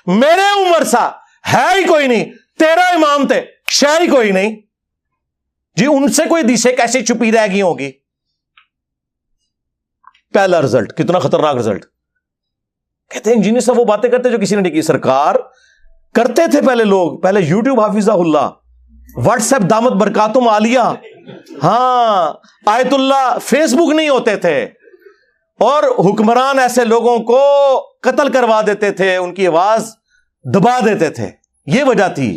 میرے عمر سا ہے ہی کوئی نہیں، تیرا امام تے شاہی کوئی نہیں. جی ان سے کوئی حدیثیں کیسے چھپی رہ گئی ہوگی؟ پہلا رزلٹ کتنا خطرناک رزلٹ. کہتے ہیں انجینئر صاحب وہ باتیں کرتے جو کسی نے نہیں کی. سرکار کرتے تھے پہلے لوگ، پہلے یوٹیوب حافظہ اللہ، واٹس ایپ دامت برکاتم عالیہ، ہاں آیت اللہ، فیس بک نہیں ہوتے تھے، اور حکمران ایسے لوگوں کو قتل کروا دیتے تھے، ان کی آواز دبا دیتے تھے. یہ وجہ تھی.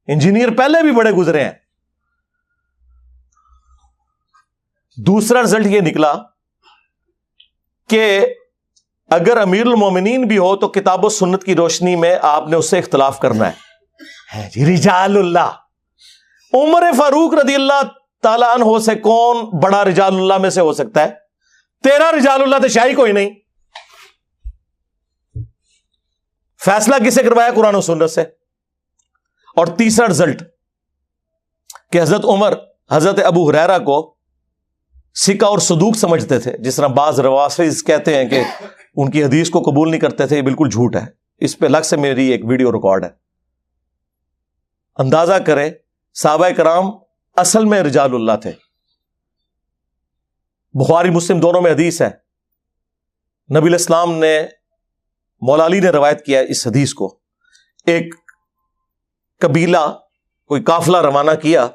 انجینئر پہلے بھی بڑے گزرے ہیں. دوسرا رزلٹ یہ نکلا کہ اگر امیر المومنین بھی ہو تو کتاب و سنت کی روشنی میں آپ نے اس سے اختلاف کرنا ہے. رجال اللہ، عمر فاروق رضی اللہ تعالیٰ عنہ سے کون بڑا رجال اللہ میں سے ہو سکتا ہے؟ تیرا رجال اللہ تو شاہی کوئی نہیں. فیصلہ کسے کروایا؟ قرآن و سنت سے. اور تیسرا رزلٹ کہ حضرت عمر حضرت ابو ہریرہ کو سکہ اور صدوق سمجھتے تھے، جس طرح بعض روافض کہتے ہیں کہ ان کی حدیث کو قبول نہیں کرتے تھے. یہ بالکل جھوٹ ہے. اس پہ الگ سے میری ایک ویڈیو ریکارڈ ہے. اندازہ کریں صحابہ کرام اصل میں رجال اللہ تھے. بخاری مسلم دونوں میں حدیث ہے. نبی الاسلام نے، مولا علی نے روایت کیا اس حدیث کو. ایک قبیلہ کوئی قافلہ روانہ کیا،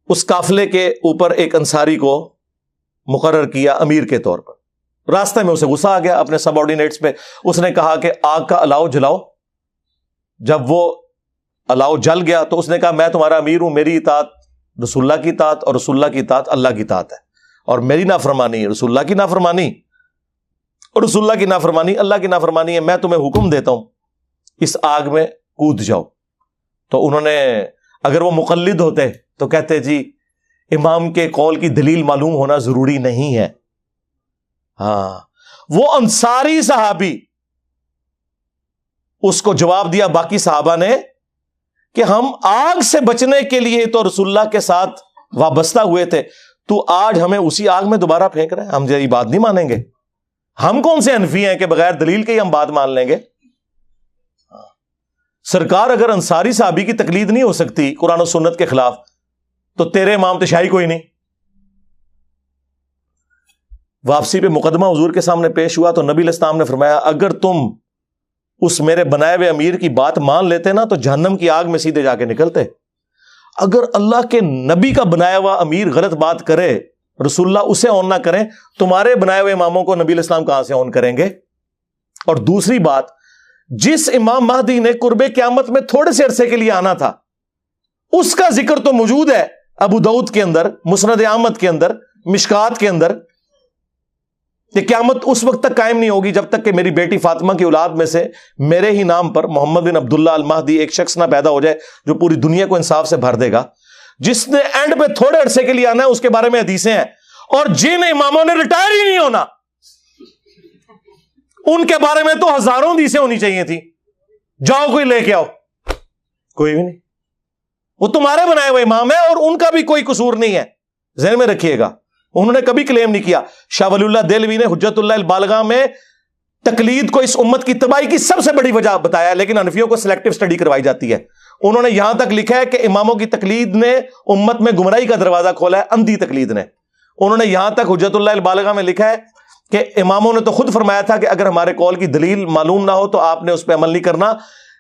اس قافلے کے اوپر ایک انصاری کو مقرر کیا امیر کے طور پر. راستہ میں اسے غصہ آ گیا اپنے سب آرڈینیٹس پہ. اس نے کہا کہ آگ کا الاؤ جلاؤ. جب وہ الاؤ جل گیا تو اس نے کہا میں تمہارا امیر ہوں، میری اطاعت رسول اللہ کی اطاعت اور رسول اللہ کی اطاعت اللہ کی اطاعت ہے، اور میری نافرمانی رسول اللہ کی نافرمانی اور رسول اللہ کی نافرمانی اللہ کی نافرمانی ہے. میں تمہیں حکم دیتا ہوں اس آگ میں کود جاؤ. تو انہوں نے، اگر وہ مقلد ہوتے تو کہتے جی امام کے قول کی دلیل معلوم ہونا ضروری نہیں ہے. ہاں وہ انصاری صحابی اس کو جواب دیا باقی صحابہ نے کہ ہم آگ سے بچنے کے لیے تو رسول اللہ کے ساتھ وابستہ ہوئے تھے، تو آج ہمیں اسی آگ میں دوبارہ پھینک رہے ہیں. ہم یہ بات نہیں مانیں گے. ہم کون سے حنفی ہیں کہ بغیر دلیل کے ہی ہم بات مان لیں گے؟ سرکار اگر انصاری صحابی کی تقلید نہیں ہو سکتی قرآن و سنت کے خلاف تو تیرے امام تشاہی کوئی نہیں. واپسی پہ مقدمہ حضور کے سامنے پیش ہوا تو نبی علیہ السلام نے فرمایا اگر تم اس میرے بنائے ہوئے امیر کی بات مان لیتے نا تو جہنم کی آگ میں سیدھے جا کے نکلتے. اگر اللہ کے نبی کا بنایا ہوا امیر غلط بات کرے، رسول اللہ اسے آن نہ کریں، تمہارے بنائے ہوئے اماموں کو نبی علیہ السلام کہاں سے آن کریں گے؟ اور دوسری بات، جس امام مہدی نے قرب قیامت میں تھوڑے سے عرصے کے لیے آنا تھا، اس کا ذکر تو موجود ہے ابو داؤد کے اندر، مسند احمد کے اندر، مشکات کے اندر، کہ قیامت اس وقت تک قائم نہیں ہوگی جب تک کہ میری بیٹی فاطمہ کی اولاد میں سے میرے ہی نام پر محمد بن عبداللہ المہدی ایک شخص نہ پیدا ہو جائے جو پوری دنیا کو انصاف سے بھر دے گا، جس نے اینڈ پہ تھوڑے عرصے کے لیے آنا ہے۔ اس کے بارے میں حدیثیں ہیں، اور جن اماموں نے ریٹائر ہی نہیں ہونا ان کے بارے میں تو ہزاروں حدیثیں ہونی چاہیے تھی۔ جاؤ کوئی لے کے آؤ، کوئی بھی نہیں، وہ تمہارے بنائے ہوئے امام ہے اور ان کا بھی کوئی قصور نہیں ہے، ذہن میں رکھیے گا۔ انہوں نے کبھی کلیم نہیں کیا۔ شاہ ولی اللہ دہلوی نے حجت اللہ البالغہ میں تقلید کو اس امت کی تباہی کی سب سے بڑی وجہ بتایا، لیکن حنفیوں کو سلیکٹو سٹڈی کروائی جاتی ہے۔ انہوں نے یہاں تک لکھا ہے کہ اماموں کی تقلید نے امت میں گمراہی کا دروازہ کھولا ہے، اندھی تقلید نے۔ انہوں نے یہاں تک حجت اللہ البالغہ میں لکھا ہے کہ اماموں نے تو خود فرمایا تھا کہ اگر ہمارے قول کی دلیل معلوم نہ ہو تو آپ نے اس پہ عمل نہیں کرنا۔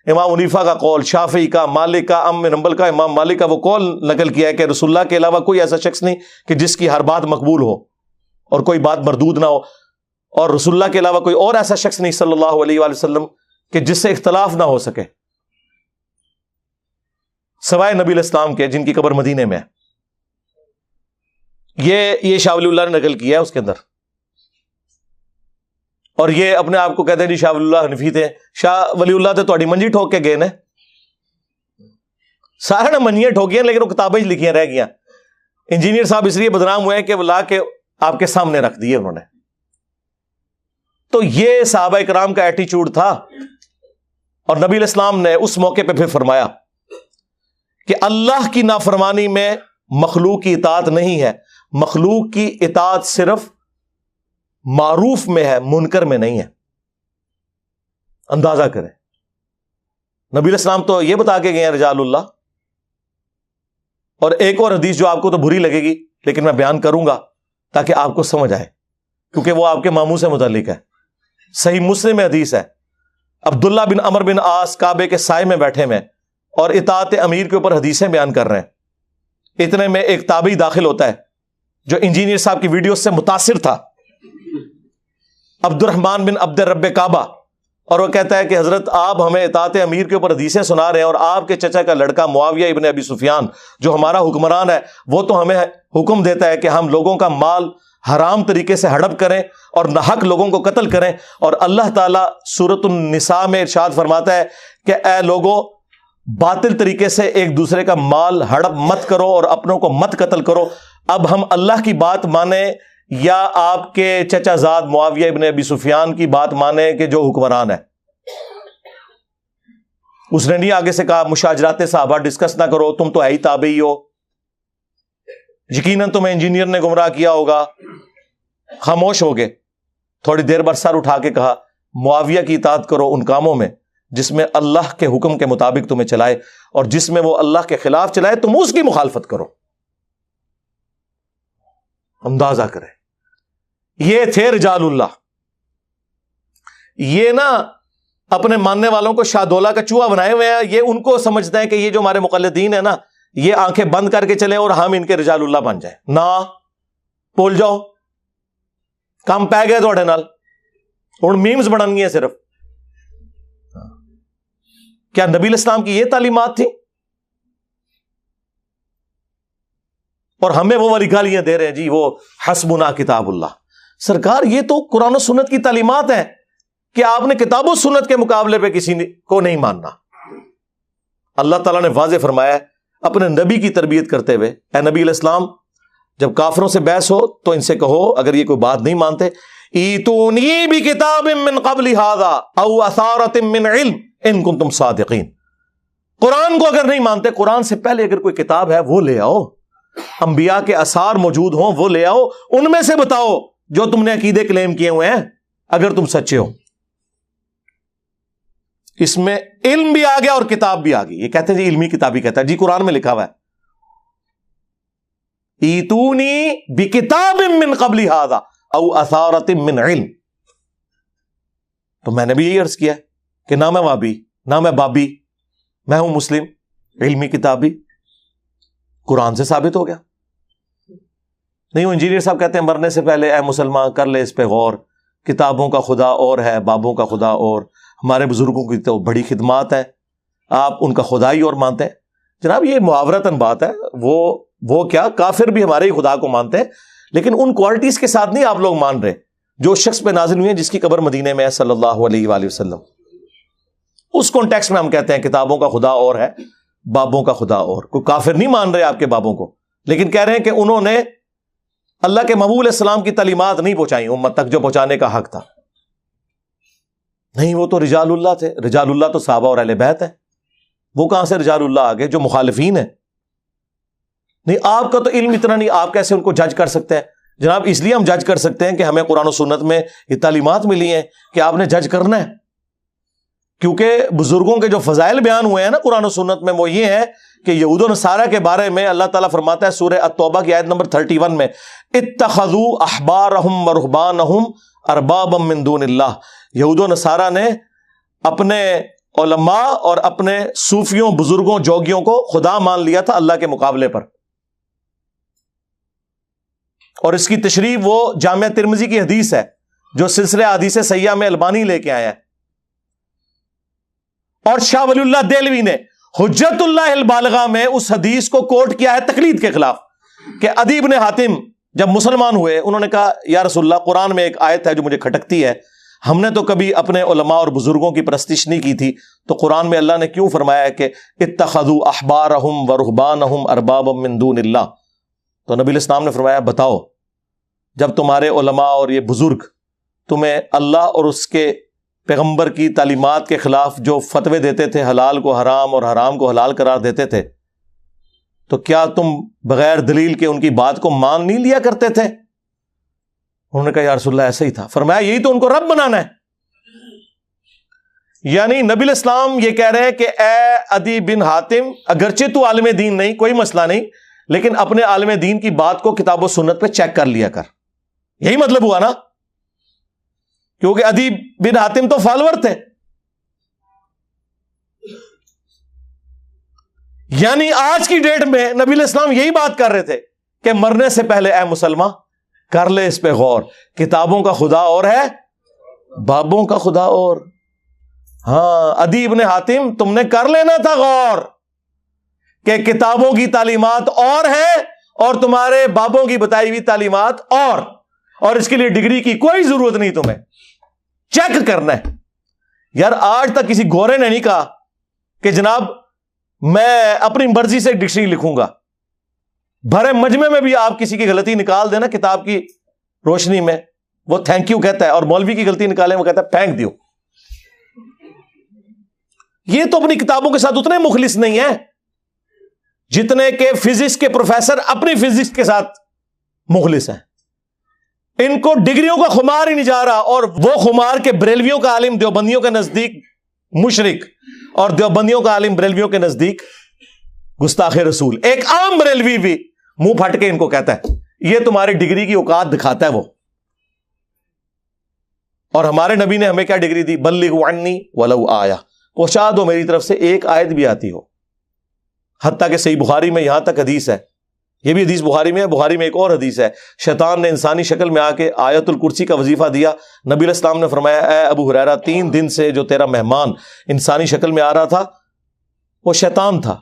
امام حنیفہ کا قول، شافعی کا، مالک کا، ام بن حنبل کا، امام مالک کا وہ قول نقل کیا ہے کہ رسول اللہ کے علاوہ کوئی ایسا شخص نہیں کہ جس کی ہر بات مقبول ہو اور کوئی بات مردود نہ ہو، اور رسول اللہ کے علاوہ کوئی اور ایسا شخص نہیں صلی اللہ علیہ وآلہ وسلم کہ جس سے اختلاف نہ ہو سکے سوائے نبی علیہ السلام کے، جن کی قبر مدینے میں ہے۔ یہ شاہ ولی اللہ نے نقل کیا ہے اس کے اندر، اور یہ اپنے آپ کو کہتے ہیں جی شاہ ولی اللہ حنفی تھے۔ شاہ ولی اللہ تو تھوڑی منجی ٹھوک کے گئے نا، سارے نے منجیاں ٹھوکیاں لیکن وہ کتابیں لکھیاں رہ گیا۔ انجینئر صاحب اس لیے بدنام ہوئے ہیں کہ وہ لا کے آپ کے سامنے رکھ دیے انہوں نے۔ تو یہ صحابہ کرام کا ایٹیچیوڈ تھا، اور نبی علیہ السلام نے اس موقع پہ پھر فرمایا کہ اللہ کی نافرمانی میں مخلوق کی اطاعت نہیں ہے، مخلوق کی اطاعت صرف معروف میں ہے، منکر میں نہیں ہے۔ اندازہ کریں، نبی علیہ السلام تو یہ بتا کے گئے ہیں رجال اللہ۔ اور ایک اور حدیث جو آپ کو تو بری لگے گی لیکن میں بیان کروں گا تاکہ آپ کو سمجھ آئے، کیونکہ وہ آپ کے ماموں سے متعلق ہے۔ صحیح مسلم میں حدیث ہے، عبداللہ بن عمر بن عاص کعبے کے سائے میں بیٹھے میں اور اطاعت امیر کے اوپر حدیثیں بیان کر رہے ہیں۔ اتنے میں ایک تابعی داخل ہوتا ہے جو انجینئر صاحب کی ویڈیو سے متاثر تھا، عبد الرحمن بن عبد رب کعبہ، اور وہ کہتا ہے کہ حضرت آپ ہمیں اطاعت امیر کے اوپر حدیثیں سنا رہے ہیں، اور آپ کے چچا کا لڑکا معاویہ ابن ابی سفیان جو ہمارا حکمران ہے وہ تو ہمیں حکم دیتا ہے کہ ہم لوگوں کا مال حرام طریقے سے ہڑپ کریں اور ناحق لوگوں کو قتل کریں، اور اللہ تعالیٰ سورۃ النساء میں ارشاد فرماتا ہے کہ اے لوگو باطل طریقے سے ایک دوسرے کا مال ہڑپ مت کرو اور اپنوں کو مت قتل کرو۔ اب ہم اللہ کی بات مانیں یا آپ کے چچا زاد معاویہ ابن ابی سفیان کی بات مانیں کہ جو حکمران ہے؟ اس نے نہیں آگے سے کہا مشاجرات صحابہ ڈسکس نہ کرو، تم تو ہے ہی تابعی ہو، یقیناً تمہیں انجینئر نے گمراہ کیا ہوگا۔ خاموش ہو گئے۔ تھوڑی دیر بعد سر اٹھا کے کہا معاویہ کی اطاعت کرو ان کاموں میں جس میں اللہ کے حکم کے مطابق تمہیں چلائے، اور جس میں وہ اللہ کے خلاف چلائے تم اس کی مخالفت کرو۔ اندازہ کریں، یہ تھے رجال اللہ۔ یہ نا اپنے ماننے والوں کو شاہ دولہ کا چوہا بنائے ہوئے ہیں، یہ ان کو سمجھتے ہیں کہ یہ جو ہمارے مقلدین ہیں نا یہ آنکھیں بند کر کے چلیں اور ہم ان کے رجال اللہ بن جائیں۔ نہ بول جاؤ، کام پہ گئے تھوڑے نال، ہن میمز بنانی ہے صرف۔ کیا نبی علیہ السلام کی یہ تعلیمات تھی؟ اور ہمیں وہ والی گالیاں دے رہے ہیں جی وہ حسبنا کتاب اللہ۔ سرکار یہ تو قرآن و سنت کی تعلیمات ہیں کہ آپ نے کتاب و سنت کے مقابلے پہ کسی کو نہیں ماننا۔ اللہ تعالیٰ نے واضح فرمایا ہے اپنے نبی کی تربیت کرتے ہوئے، اے نبی علیہ السلام جب کافروں سے بحث ہو تو ان سے کہو اگر یہ کوئی بات نہیں مانتے، ایتونی بکتاب من قبل ھذا او اثارۃ من علم ان کنتم صادقین۔ قرآن کو اگر نہیں مانتے، قرآن سے پہلے اگر کوئی کتاب ہے وہ لے آؤ، انبیاء کے آثار موجود ہوں وہ لے آؤ، ان میں سے بتاؤ جو تم نے عقیدے کلیم کیے ہوئے ہیں اگر تم سچے ہو۔ اس میں علم بھی آ گیا اور کتاب بھی آ گئی۔ یہ کہتے ہیں جی علمی کتاب ہی کہتا ہے، جی قرآن میں لکھا ہوا ہے ایتونی بکتاب من قبل ھذا او اثارۃ من علم۔ تو میں نے بھی یہی عرض کیا کہ نہ میں وابی نہ میں بابی، میں ہوں مسلم، علمی کتاب بھی قرآن سے ثابت ہو گیا۔ نہیں وہ انجینئر صاحب کہتے ہیں مرنے سے پہلے اے مسلمان کر لے اس پہ غور، کتابوں کا خدا اور ہے، بابوں کا خدا اور، ہمارے بزرگوں کی تو بڑی خدمات ہے، آپ ان کا خدا ہی اور مانتے ہیں۔ جناب یہ محاورتاً بات ہے، وہ کیا کافر بھی ہمارے ہی خدا کو مانتے ہیں، لیکن ان کوالٹیز کے ساتھ نہیں آپ لوگ مان رہے جو شخص پہ نازل ہوئی ہیں جس کی قبر مدینے میں ہے صلی اللہ علیہ وآلہ وسلم. اس کانٹیکسٹ میں ہم کہتے ہیں کتابوں کا خدا اور ہے، بابوں کا خدا اور. کوئی کافر نہیں مان رہے آپ کے بابوں کو، لیکن کہہ رہے ہیں کہ انہوں نے اللہ کے محبوب علیہ السلام کی تعلیمات نہیں پہنچائی امت تک جو پہنچانے کا حق تھا. نہیں، وہ تو رجال اللہ تھے. رجال اللہ تو صحابہ اور اہل بیت ہے. وہ کہاں سے رجال اللہ آگے جو مخالفین ہیں؟ نہیں، آپ کا تو علم اتنا نہیں، آپ کیسے ان کو جج کر سکتے ہیں؟ جناب اس لیے ہم جج کر سکتے ہیں کہ ہمیں قرآن و سنت میں یہ تعلیمات ملی ہیں کہ آپ نے جج کرنا ہے. کیونکہ بزرگوں کے جو فضائل بیان ہوئے ہیں نا قرآن و سنت میں، وہ یہ ہے کہ یہود و نصارہ کے بارے میں اللہ تعالیٰ فرماتا ہے سورہ التوبہ کی آیت نمبر 31 میں، اتخذوا احبارہم ورہبانہم اربابا من دون اللہ. یہود و نصارہ نے اپنے علماء اور اپنے صوفیوں، بزرگوں، جوگیوں کو خدا مان لیا تھا اللہ کے مقابلے پر. اور اس کی تشریح وہ جامعہ ترمذی کی حدیث ہے جو سلسلہ احادیث صحیحہ میں البانی لے کے آیا ہے. اور شاہ ولی اللہ دہلوی نے حجت اللہ البالغہ میں اس حدیث کو کوٹ کیا ہے تقلید کے خلاف، کہ عدی بن حاتم جب مسلمان ہوئے انہوں نے کہا یا رسول اللہ قرآن میں ایک آیت ہے جو مجھے کھٹکتی ہے، ہم نے تو کبھی اپنے علماء اور بزرگوں کی پرستش نہیں کی تھی، تو قرآن میں اللہ نے کیوں فرمایا ہے کہ اتخذوا احبارہم ورہبانہم اربابا من دون اللہ؟ تو نبی علیہ السلام نے فرمایا بتاؤ جب تمہارے علماء اور یہ بزرگ تمہیں اللہ اور اس کے پیغمبر کی تعلیمات کے خلاف جو فتوے دیتے تھے، حلال کو حرام اور حرام کو حلال قرار دیتے تھے، تو کیا تم بغیر دلیل کے ان کی بات کو مان نہیں لیا کرتے تھے؟ انہوں نے کہا یا رسول اللہ ایسا ہی تھا. فرمایا یہی تو ان کو رب بنانا ہے. یعنی نبی علیہ السلام یہ کہہ رہے ہیں کہ اے عدی بن حاتم، اگرچہ تو عالم دین نہیں، کوئی مسئلہ نہیں، لیکن اپنے عالم دین کی بات کو کتاب و سنت پہ چیک کر لیا کر. یہی مطلب ہوا نا، کیونکہ عدی بن حاتم تو فالوور تھے. یعنی آج کی ڈیٹ میں نبی علیہ السلام یہی بات کر رہے تھے کہ مرنے سے پہلے اے مسلمان کر لے اس پہ غور، کتابوں کا خدا اور ہے، بابوں کا خدا اور. ہاں عدی ابن حاتم تم نے کر لینا تھا غور کہ کتابوں کی تعلیمات اور ہے اور تمہارے بابوں کی بتائی ہوئی تعلیمات اور اس کے لیے ڈگری کی کوئی ضرورت نہیں، تمہیں چیک کرنا ہے. یار آج تک کسی گورے نے نہیں کہا کہ جناب میں اپنی مرضی سے ڈکشنری لکھوں گا. بھرے مجمع میں بھی آپ کسی کی غلطی نکال دینا کتاب کی روشنی میں، وہ تھینک یو کہتا ہے، اور مولوی کی غلطی نکالے وہ کہتا ہے پھینک دیو. یہ تو اپنی کتابوں کے ساتھ اتنے مخلص نہیں ہیں جتنے کہ فزکس کے پروفیسر اپنی فزکس کے ساتھ مخلص ہیں. ان کو ڈگریوں کا خمار ہی نہیں جا رہا، اور وہ خمار کے بریلویوں کا عالم دیوبندیوں کے نزدیک مشرک اور دیوبندیوں کا عالم بریلویوں کے نزدیک گستاخ رسول. ایک عام بریلوی بھی منہ پھٹ کے ان کو کہتا ہے یہ تمہاری ڈگری کی اوقات دکھاتا ہے وہ. اور ہمارے نبی نے ہمیں کیا ڈگری دی؟ بلغوا عنی ولو آیا، پہنچا دو میری طرف سے ایک آیت بھی آتی ہو. حتیٰ کہ صحیح بخاری میں یہاں تک حدیث ہے، یہ بھی حدیث بخاری میں ہے، بخاری میں ایک اور حدیث ہے، شیطان نے انسانی شکل میں آ کے آیت الکرسی کا وظیفہ دیا. نبی علیہ السلام نے فرمایا اے ابو ہریرہ 3 دن سے جو تیرا مہمان انسانی شکل میں آ رہا تھا وہ شیطان تھا،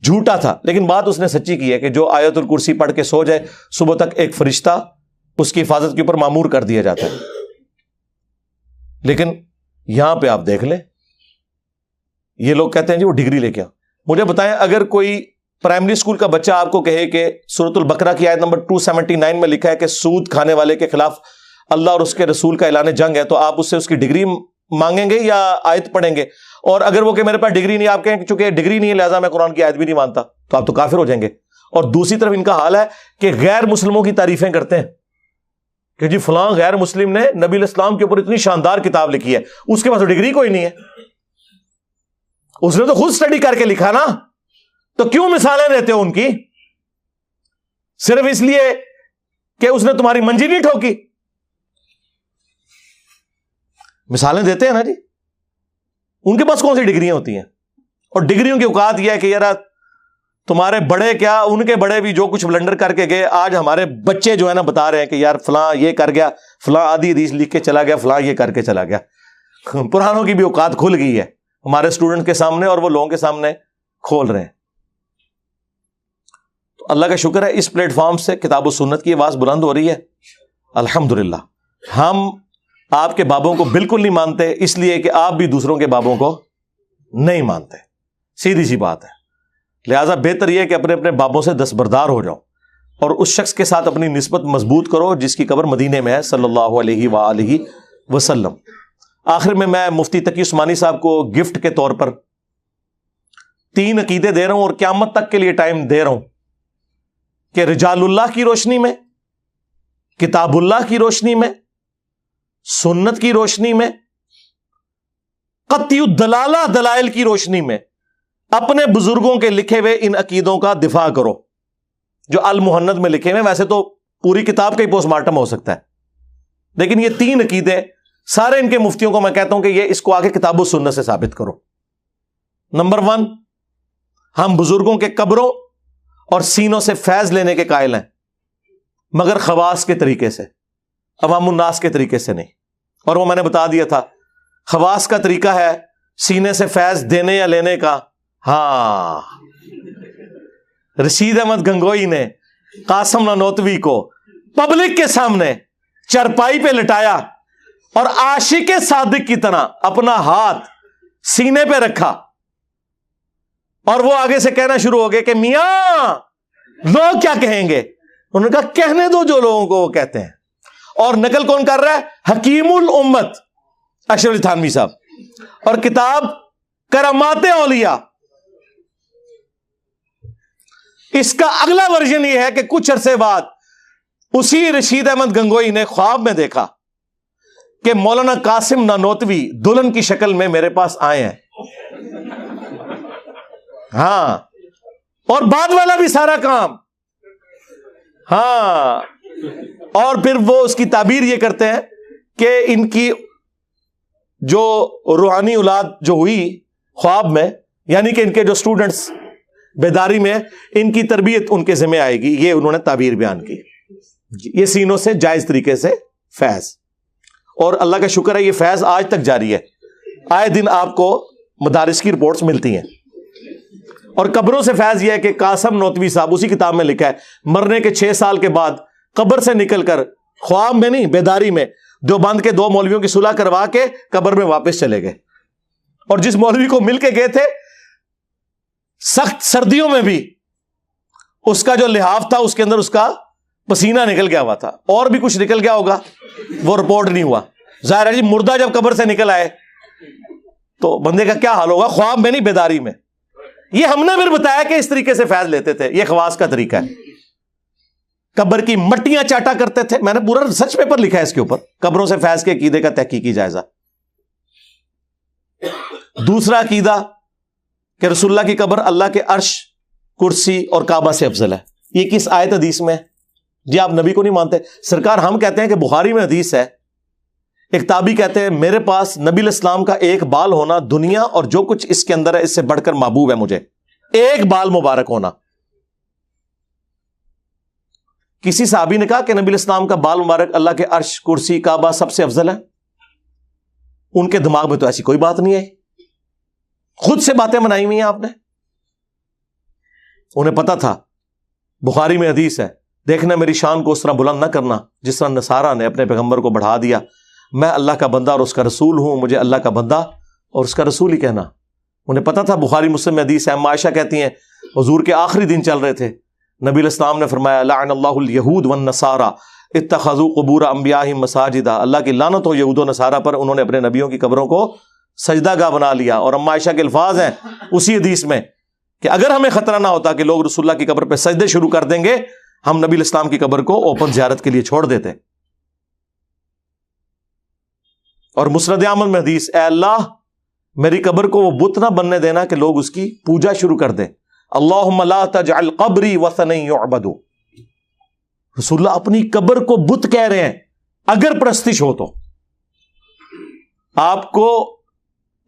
جھوٹا تھا، لیکن بات اس نے سچی کی ہے کہ جو آیت الکرسی پڑھ کے سو جائے صبح تک ایک فرشتہ اس کی حفاظت کے اوپر مامور کر دیا جاتا ہے. لیکن یہاں پہ آپ دیکھ لیں یہ لوگ کہتے ہیں جی وہ ڈگری لے کے آ. مجھے بتائیں اگر کوئی پرائمری اسکول کا بچہ آپ کو کہے کہ سورۃ البقرہ کی آیت نمبر 279 میں لکھا ہے کہ سود کھانے والے کے خلاف اللہ اور اس کے رسول کا اعلان جنگ ہے، تو آپ اس سے اس کی ڈگری مانگیں گے یا آیت پڑھیں گے؟ اور اگر وہ کہ میرے پاس ڈگری نہیں، آپ کہیں کہ چونکہ ڈگری نہیں ہے لہٰذا میں قرآن کی آیت بھی نہیں مانتا، تو آپ تو کافر ہو جائیں گے. اور دوسری طرف ان کا حال ہے کہ غیر مسلموں کی تعریفیں کرتے ہیں کہ جی فلاں غیر مسلم نے نبی علیہ السلام کے اوپر اتنی شاندار کتاب لکھی ہے، اس کے پاس تو ڈگری کوئی نہیں ہے، اس نے تو خود اسٹڈی کر کے لکھا نا. تو کیوں مثالیں دیتے ہو ان کی؟ صرف اس لیے کہ اس نے تمہاری منجی نہیں ٹھوکی. مثالیں دیتے ہیں نا جی، ان کے پاس کون سی ڈگریاں ہوتی ہیں؟ اور ڈگریوں کی اوقات یہ ہے کہ یار تمہارے بڑے کیا، ان کے بڑے بھی جو کچھ بلنڈر کر کے گئے، آج ہمارے بچے جو ہے نا بتا رہے ہیں کہ یار فلاں یہ کر گیا، فلاں آدھی حدیث لکھ کے چلا گیا، فلاں یہ کر کے چلا گیا. پرانوں کی بھی اوقات کھل گئی ہے ہمارے اسٹوڈنٹ کے سامنے اور وہ لوگوں کے سامنے کھول رہے ہیں. تو اللہ کا شکر ہے اس پلیٹ فارم سے کتاب و سنت کی آواز بلند ہو رہی ہے الحمدللہ. ہم آپ کے بابوں کو بالکل نہیں مانتے اس لیے کہ آپ بھی دوسروں کے بابوں کو نہیں مانتے, سیدھی سی بات ہے. لہٰذا بہتر یہ ہے کہ اپنے اپنے بابوں سے دستبردار ہو جاؤ اور اس شخص کے ساتھ اپنی نسبت مضبوط کرو جس کی قبر مدینے میں ہے صلی اللہ علیہ وآلہ وسلم. آخر میں مفتی تقی عثمانی صاحب کو گفٹ کے طور پر 3 عقیدے دے رہا ہوں اور قیامت تک کے لیے ٹائم دے رہا ہوں کہ رجال اللہ کی روشنی میں, کتاب اللہ کی روشنی میں, سنت کی روشنی میں, قطعی الدلالہ دلائل کی روشنی میں اپنے بزرگوں کے لکھے ہوئے ان عقیدوں کا دفاع کرو جو المہند میں لکھے ہوئے. ویسے تو پوری کتاب کا ہی پوسٹ مارٹم ہو سکتا ہے, لیکن یہ 3 عقیدے سارے ان کے مفتیوں کو میں کہتا ہوں کہ یہ اس کو آگے کتاب و سنت سے ثابت کرو. نمبر 1, ہم بزرگوں کے قبروں اور سینوں سے فیض لینے کے قائل ہیں, مگر خواص کے طریقے سے, عوام الناس کے طریقے سے نہیں. اور وہ میں نے بتا دیا تھا, خواص کا طریقہ ہے سینے سے فیض دینے یا لینے کا. ہاں, رشید احمد گنگوئی نے قاسم نانوتوی کو پبلک کے سامنے چرپائی پہ لٹایا اور عاشق صادق کی طرح اپنا ہاتھ سینے پہ رکھا اور وہ آگے سے کہنا شروع ہو گئے کہ میاں لوگ کیا کہیں گے. انہوں نے کہا کہنے دو جو لوگوں کو وہ کہتے ہیں. اور نقل کون کر رہا ہے؟ حکیم الامت اشرف علی تھانوی صاحب, اور کتاب کرامات اولیاء. اس کا اگلا ورژن یہ ہے کہ کچھ عرصے بعد اسی رشید احمد گنگوئی نے خواب میں دیکھا کہ مولانا قاسم نانوتوی دلہن کی شکل میں میرے پاس آئے ہیں. ہاں, اور بعد والا بھی سارا کام. ہاں, اور پھر وہ اس کی تعبیر یہ کرتے ہیں کہ ان کی جو روحانی اولاد جو ہوئی خواب میں, یعنی کہ ان کے جو اسٹوڈنٹس بیداری میں, ان کی تربیت ان کے ذمہ آئے گی. یہ انہوں نے تعبیر بیان کی. یہ سینوں سے جائز طریقے سے فیض, اور اللہ کا شکر ہے یہ فیض آج تک جاری ہے. آئے دن آپ کو مدارس کی رپورٹس ملتی ہیں. اور قبروں سے فیض یہ ہے کہ قاسم نانوتوی صاحب اسی کتاب میں لکھا ہے مرنے کے 6 سال کے بعد قبر سے نکل کر, خواب میں نہیں بیداری میں, دیوبند کے 2 مولویوں کی صلح کروا کے قبر میں واپس چلے گئے. اور جس مولوی کو مل کے گئے تھے سخت سردیوں میں بھی اس کا جو لحاف تھا اس کے اندر اس کا پسینہ نکل گیا ہوا تھا, اور بھی کچھ نکل گیا ہوگا, وہ رپورٹ نہیں ہوا. ظاہر ہے جی مردہ جب قبر سے نکل آئے تو بندے کا کیا حال ہوگا, خواب میں نہیں بیداری میں. یہ ہم نے پھر بتایا کہ اس طریقے سے فیض لیتے تھے, یہ خواص کا طریقہ ہے. قبر کی مٹیاں چاٹا کرتے تھے, میں نے پورا ریسرچ پیپر لکھا ہے اس کے اوپر, قبروں سے فیض کے عقیدے کا تحقیقی جائزہ. دوسرا عقیدہ کہ رسول اللہ کی قبر اللہ کے عرش, کرسی اور کعبہ سے افضل ہے. یہ کس آیت حدیث میں؟ جی آپ نبی کو نہیں مانتے. سرکار ہم کہتے ہیں کہ بخاری میں حدیث ہے, ایک تابعی کہتے ہیں میرے پاس نبی علیہ السلام کا ایک بال ہونا دنیا اور جو کچھ اس کے اندر ہے اس سے بڑھ کر محبوب ہے مجھے. ایک بال مبارک ہونا. کسی صحابی نے کہا کہ نبی علیہ السلام کا بال مبارک اللہ کے عرش, کرسی, کعبہ سب سے افضل ہے. ان کے دماغ میں تو ایسی کوئی بات نہیں ہے, خود سے باتیں بنائی ہوئی ہیں آپ نے. انہیں پتا تھا بخاری میں حدیث ہے, دیکھنا میری شان کو اس طرح بلند نہ کرنا جس طرح نصارہ نے اپنے پیغمبر کو بڑھا دیا. میں اللہ کا بندہ اور اس کا رسول ہوں, مجھے اللہ کا بندہ اور اس کا رسول ہی کہنا. انہیں پتا تھا بخاری مسلم میں حدیث ہے. عائشہ کہتی ہیں حضور کے آخری دن چل رہے تھے, نبی علیہ السلام نے فرمایا لعن اللہ الیہود والنصارى اتخذوا قبور انبیائہم مساجدا. اللہ کی لعنت ہو یہود و نصارہ پر, انہوں نے اپنے نبیوں کی قبروں کو سجدہ گاہ بنا لیا. اور عائشہ کے الفاظ ہیں اسی حدیث میں کہ اگر ہمیں خطرہ نہ ہوتا کہ لوگ رسول اللہ کی قبر پہ سجدے شروع کر دیں گے, ہم نبی علیہ السلام کی قبر کو اوپن زیارت کے لیے چھوڑ دیتے. اور مسند احمد میں حدیث, اے اللہ میری قبر کو وہ بت نہ بننے دینا کہ لوگ اس کی پوجا شروع کر دیں. اللہم لا تجعل قبری وثنا یعبد. رسول اللہ اپنی قبر کو بت کہہ رہے ہیں, اگر پرستش ہو تو آپ کو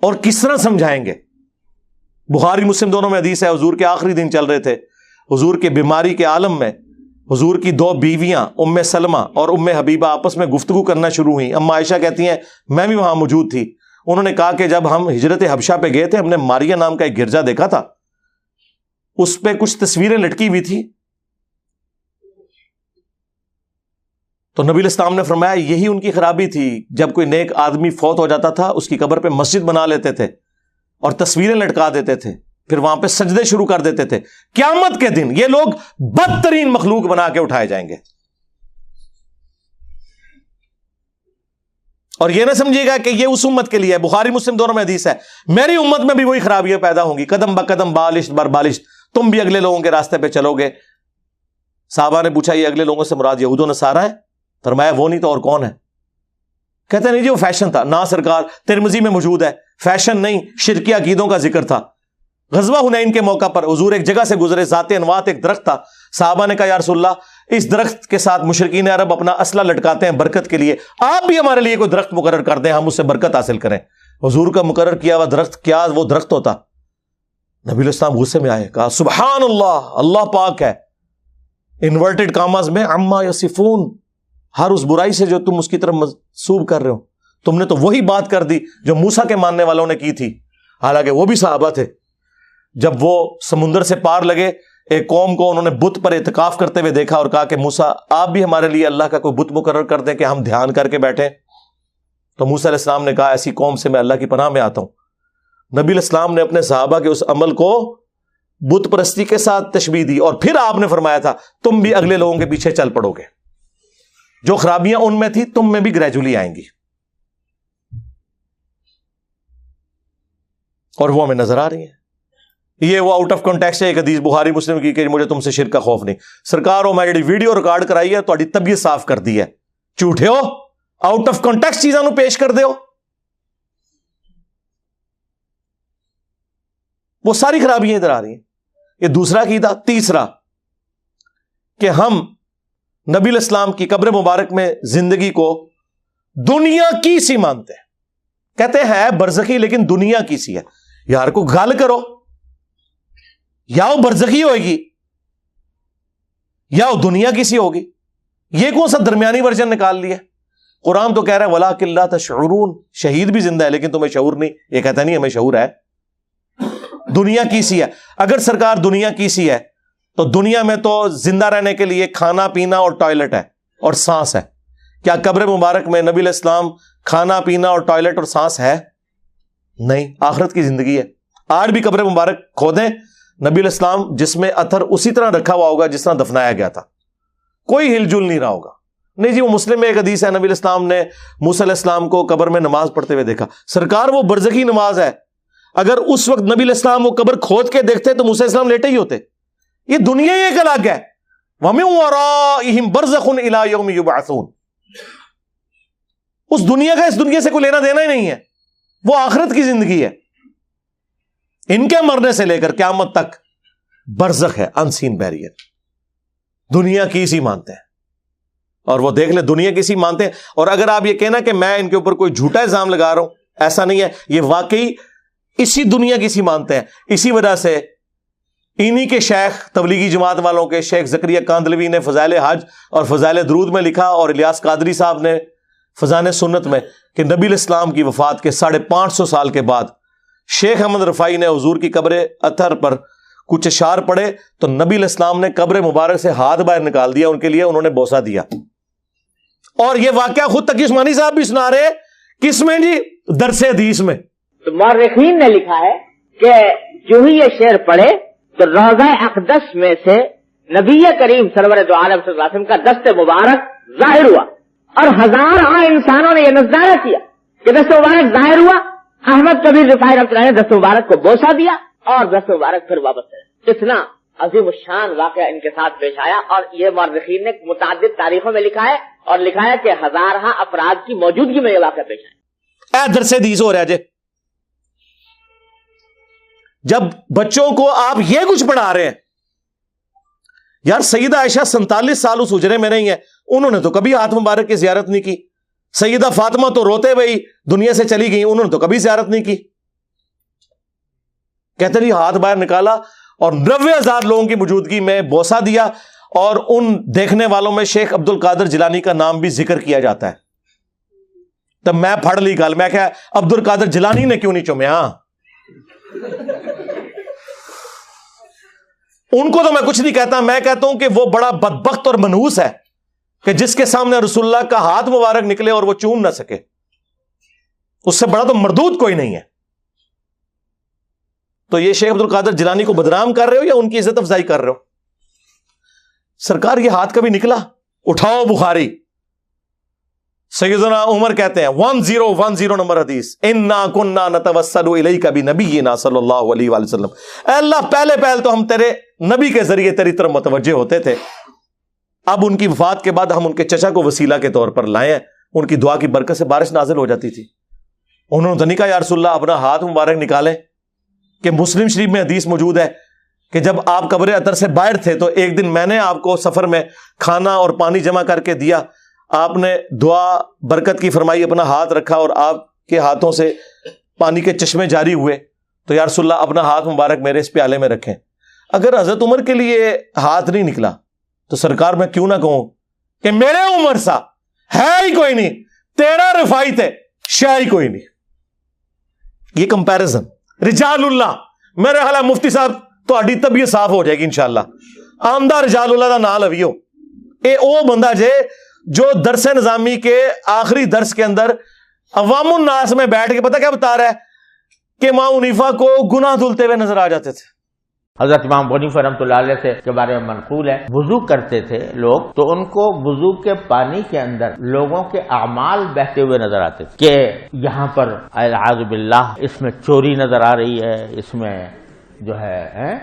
اور کس طرح سمجھائیں گے. بخاری مسلم دونوں میں حدیث ہے, حضور کے آخری دن چل رہے تھے, حضور کے بیماری کے عالم میں حضور کی 2 بیویاں ام سلمہ اور ام حبیبہ آپس میں گفتگو کرنا شروع ہوئی. اما عائشہ کہتی ہیں میں بھی وہاں موجود تھی. انہوں نے کہا کہ جب ہم ہجرت حبشہ پہ گئے تھے, ہم نے ماریہ نام کا ایک گرجا دیکھا تھا, اس پہ کچھ تصویریں لٹکی ہوئی تھی تو نبی علیہ السلام نے فرمایا یہی ان کی خرابی تھی، جب کوئی نیک آدمی فوت ہو جاتا تھا اس کی قبر پہ مسجد بنا لیتے تھے اور تصویریں لٹکا دیتے تھے، پھر وہاں پہ سجدے شروع کر دیتے تھے. قیامت کے دن یہ لوگ بدترین مخلوق بنا کے اٹھائے جائیں گے. اور یہ نہ سمجھیے گا کہ یہ اس امت کے لیے ہے، بخاری مسلم دونوں میں حدیث ہے، میری امت میں بھی وہی خرابیاں پیدا ہوں گی، قدم بقدم بالشت بر بالشت، تم بھی اگلے لوگوں کے راستے پہ چلو گے. صحابہ نے پوچھا یہ اگلے لوگوں سے مراد یہود و نصارہ ہے؟ فرمایا وہ نہیں تو اور کون ہے؟ کہتے نہیں جی وہ فیشن تھا. نا سرکار، ترمذی میں موجود ہے، فیشن نہیں، شرکی عقیدوں کا ذکر تھا. غزوہ حنین کے موقع پر حضور ایک جگہ سے گزرے، ذات انوات ایک درخت تھا. صحابہ نے کہا یا رسول اللہ اس درخت کے ساتھ مشرکین عرب اپنا اسلحہ لٹکاتے ہیں برکت کے لیے، آپ بھی ہمارے لیے کوئی درخت مقرر کر دیں، ہم اس سے برکت حاصل کریں. حضور کا مقرر کیا ہوا درخت کیا وہ درخت ہوتا؟ نبی علیہ السلام غصے میں آئے، کہا سبحان اللہ، اللہ پاک ہے، انورٹڈ کاماز میں عما یصفون، ہر اس برائی سے جو تم اس کی طرف منسوب کر رہے ہو. تم نے تو وہی بات کر دی جو موسیٰ کے ماننے والوں نے کی تھی، حالانکہ وہ بھی صحابہ تھے. جب وہ سمندر سے پار لگے، ایک قوم کو انہوں نے بت پر اعتکاف کرتے ہوئے دیکھا اور کہا کہ موسیٰ آپ بھی ہمارے لیے اللہ کا کوئی بت مقرر کر دیں کہ ہم دھیان کر کے بیٹھیں. تو موسیٰ علیہ السلام نے کہا ایسی قوم سے میں اللہ کی پناہ میں آتا ہوں. نبی علیہ السلام نے اپنے صحابہ کے اس عمل کو بت پرستی کے ساتھ تشبیہ دی، اور پھر آپ نے فرمایا تھا تم بھی اگلے لوگوں کے پیچھے چل پڑو گے، جو خرابیاں ان میں تھی تم میں بھی گریجولی آئیں گی. اور وہ ہمیں نظر آ رہی ہیں. یہ وہ آؤٹ آف کانٹیکسٹ ہے ایک حدیث بخاری مسلم کی کہ مجھے تم سے شرک کا خوف نہیں. سرکار میں جڑی ویڈیو ریکارڈ کرائی ہے تہاڈی طبیعت صاف کر دی ہے، جھوٹے ہو، آؤٹ آف کانٹیکسٹ چیزاں نو پیش کر دیو. وہ ساری خرابیاں ادھر آ رہی ہیں. یہ دوسرا عقیدہ. تیسرا کہ ہم نبی علیہ السلام کی قبر مبارک میں زندگی کو دنیا کی سی مانتے ہیں. کہتے ہیں برزخی لیکن دنیا کی سی ہے. یار کو گل کرو، یا وہ برزخی ہوئے گی یا وہ دنیا کی سی ہوگی. یہ کون سا درمیانی ورژن نکال لیا؟ قرآن تو کہہ رہا ہے وَلَٰكِن لَا تَشْعُرُونَ، شہید بھی زندہ ہے لیکن تمہیں شعور نہیں. یہ کہتا نہیں ہمیں شعور ہے، دنیا کی سی ہے. اگر سرکار دنیا کی سی ہے تو دنیا میں تو زندہ رہنے کے لیے کھانا پینا اور ٹوائلٹ ہے اور سانس ہے. کیا قبر مبارک میں نبی علیہ السلام کھانا پینا اور ٹوائلٹ اور سانس ہے؟ نہیں، آخرت کی زندگی ہے. آج بھی قبر مبارک کھودیں، نبی علیہ السلام جس میں اتھر اسی طرح رکھا ہوا ہوگا جس طرح دفنایا گیا تھا، کوئی ہل جل نہیں رہا ہوگا. نہیں جی وہ مسلم میں ایک حدیث ہے نبی علیہ السلام نے موسیٰ علیہ السلام کو قبر میں نماز پڑھتے ہوئے دیکھا. سرکار وہ برزخی نماز ہے. اگر اس وقت نبی علیہ السلام وہ قبر کھود کے دیکھتے تو موسیٰ علیہ السلام لیٹے ہی ہوتے. یہ دنیا ہی ایک الگ ہے. وَمِن وَرَائِهِمْ بَرْزَخٌ إِلَىٰ يَوْمِ يُبْعَثُونَ. اس دنیا کا اس دنیا سے کوئی لینا دینا ہی نہیں ہے، وہ آخرت کی زندگی ہے. ان کے مرنے سے لے کر قیامت تک برزخ ہے، انسین بیریئر. دنیا کی سی مانتے ہیں. اور وہ دیکھ لیں دنیا کی سی مانتے ہیں. اور اگر آپ یہ کہنا کہ میں ان کے اوپر کوئی جھوٹا الزام لگا رہا ہوں، ایسا نہیں ہے. یہ واقعی اسی دنیا کی سی مانتے ہیں. اسی وجہ سے انہی کے شیخ تبلیغی جماعت والوں کے شیخ زکریا کاندلوی نے فضائل حج اور فضائل درود میں لکھا، اور الیاس قادری صاحب نے فضائل سنت میں، کہ نبی علیہ السلام کی وفات کے 550 سال کے بعد شیخ احمد رفائی نے حضور کی قبر اطہر پر کچھ اشعار پڑھے تو نبی علیہ السلام نے قبر مبارک سے ہاتھ باہر نکال دیا ان کے لیے، انہوں نے بوسہ دیا. اور یہ واقعہ خود تقی عثمانی صاحب بھی سنا رہے. کس میں جی؟ درس حدیث میں. تو مورخین نے لکھا ہے کہ جو ہی یہ شعر پڑھے تو روضہ اقدس میں سے نبی کریم سرور دو عالم صلی اللہ علیہ وسلم کا دست مبارک ظاہر ہوا، اور ہزاروں انسانوں نے یہ نظارہ کیا کہ دست مبارک ظاہر ہوا. احمد کبیر رفاعی رحمۃ اللہ نے دست مبارک کو بوسہ دیا اور دست مبارک پھر واپس ہے. اتنا عظیم الشان واقعہ ان کے ساتھ پیش آیا، اور یہ مورخین نے متعدد تاریخوں میں لکھا ہے، اور لکھا ہے کہ ہزارہ افراد کی موجودگی میں یہ واقعہ پیش آیا. درس حدیث ہو رہا ہے جی. جب بچوں کو آپ یہ کچھ پڑھا رہے ہیں، یار سیدہ عائشہ 47 سال اس حجرے میں نہیں ہے، انہوں نے تو کبھی ہاتھ مبارک کی زیارت نہیں کی. سیدہ فاطمہ تو روتے ہوئے دنیا سے چلی گئی، انہوں نے تو کبھی زیارت نہیں کی. کہتے نہیں ہاتھ باہر نکالا اور 90,000 لوگوں کی موجودگی میں بوسہ دیا. اور ان دیکھنے والوں میں شیخ عبد القادر جیلانی کا نام بھی ذکر کیا جاتا ہے. تب میں پڑھ لی گل، میں کہا عبد القادر جیلانی نے کیوں نہیں چومیا؟ ان کو تو میں کچھ نہیں کہتا، میں کہتا ہوں کہ وہ بڑا بدبخت اور منحوس ہے. کہ جس کے سامنے رسول اللہ کا ہاتھ مبارک نکلے اور وہ چوم نہ سکے، اس سے بڑا تو مردود کوئی نہیں ہے. تو یہ شیخ عبد القادر جیلانی کو بدنام کر رہے ہو یا ان کی عزت افزائی کر رہے ہو؟ سرکار یہ ہاتھ کبھی نکلا؟ اٹھاؤ بخاری، سیدنا عمر کہتے ہیں 1010 نمبر حدیث، انا کننا نتوسل الیک بنبینا صلی اللہ علیہ وآلہ وسلم، اے اللہ پہلے تو ہم تیرے نبی کے ذریعے تیری طرف متوجہ ہوتے تھے، اب ان کی وفات کے بعد ہم ان کے چچا کو وسیلہ کے طور پر لائے ہیں، ان کی دعا کی برکت سے بارش نازل ہو جاتی تھی. انہوں نے تو نہیں کہا یا رسول اللہ اپنا ہاتھ مبارک نکالیں، کہ مسلم شریف میں حدیث موجود ہے کہ جب آپ قبر اطہر سے باہر تھے تو ایک دن میں نے آپ کو سفر میں کھانا اور پانی جمع کر کے دیا، آپ نے دعا برکت کی فرمائی، اپنا ہاتھ رکھا اور آپ کے ہاتھوں سے پانی کے چشمے جاری ہوئے، تو یا رسول اللہ اپنا ہاتھ مبارک میرے اس پیالے میں رکھیں. اگر حضرت عمر کے لیے ہاتھ نہیں نکلا تو سرکار میں کیوں نہ کہوں کہ میرے عمر سا ہے ہی کوئی نہیں، تیرا رفائی تھے شاہ ہی کوئی نہیں. یہ کمپیرزن رجال اللہ، میرے خیال ہے مفتی صاحب تہاڈی طبیعت صاف ہو جائے گی انشاءاللہ. آمدہ رجال اللہ دا نام لویو، اے او بندہ جے جو درس نظامی کے آخری درس کے اندر عوام الناس میں بیٹھ کے پتہ کیا بتا رہا ہے کہ امام حنیفہ کو گناہ دھلتے ہوئے نظر آ جاتے تھے. حضرت امام ابو حنیفہ رحمۃ اللہ علیہ سے کے بارے میں منقول ہے، وضو کرتے تھے لوگ تو ان کو وضو کے پانی کے اندر لوگوں کے اعمال بہتے ہوئے نظر آتے تھے، کہ یہاں پر اعوذ باللہ اس میں چوری نظر آ رہی ہے، اس میں جو ہے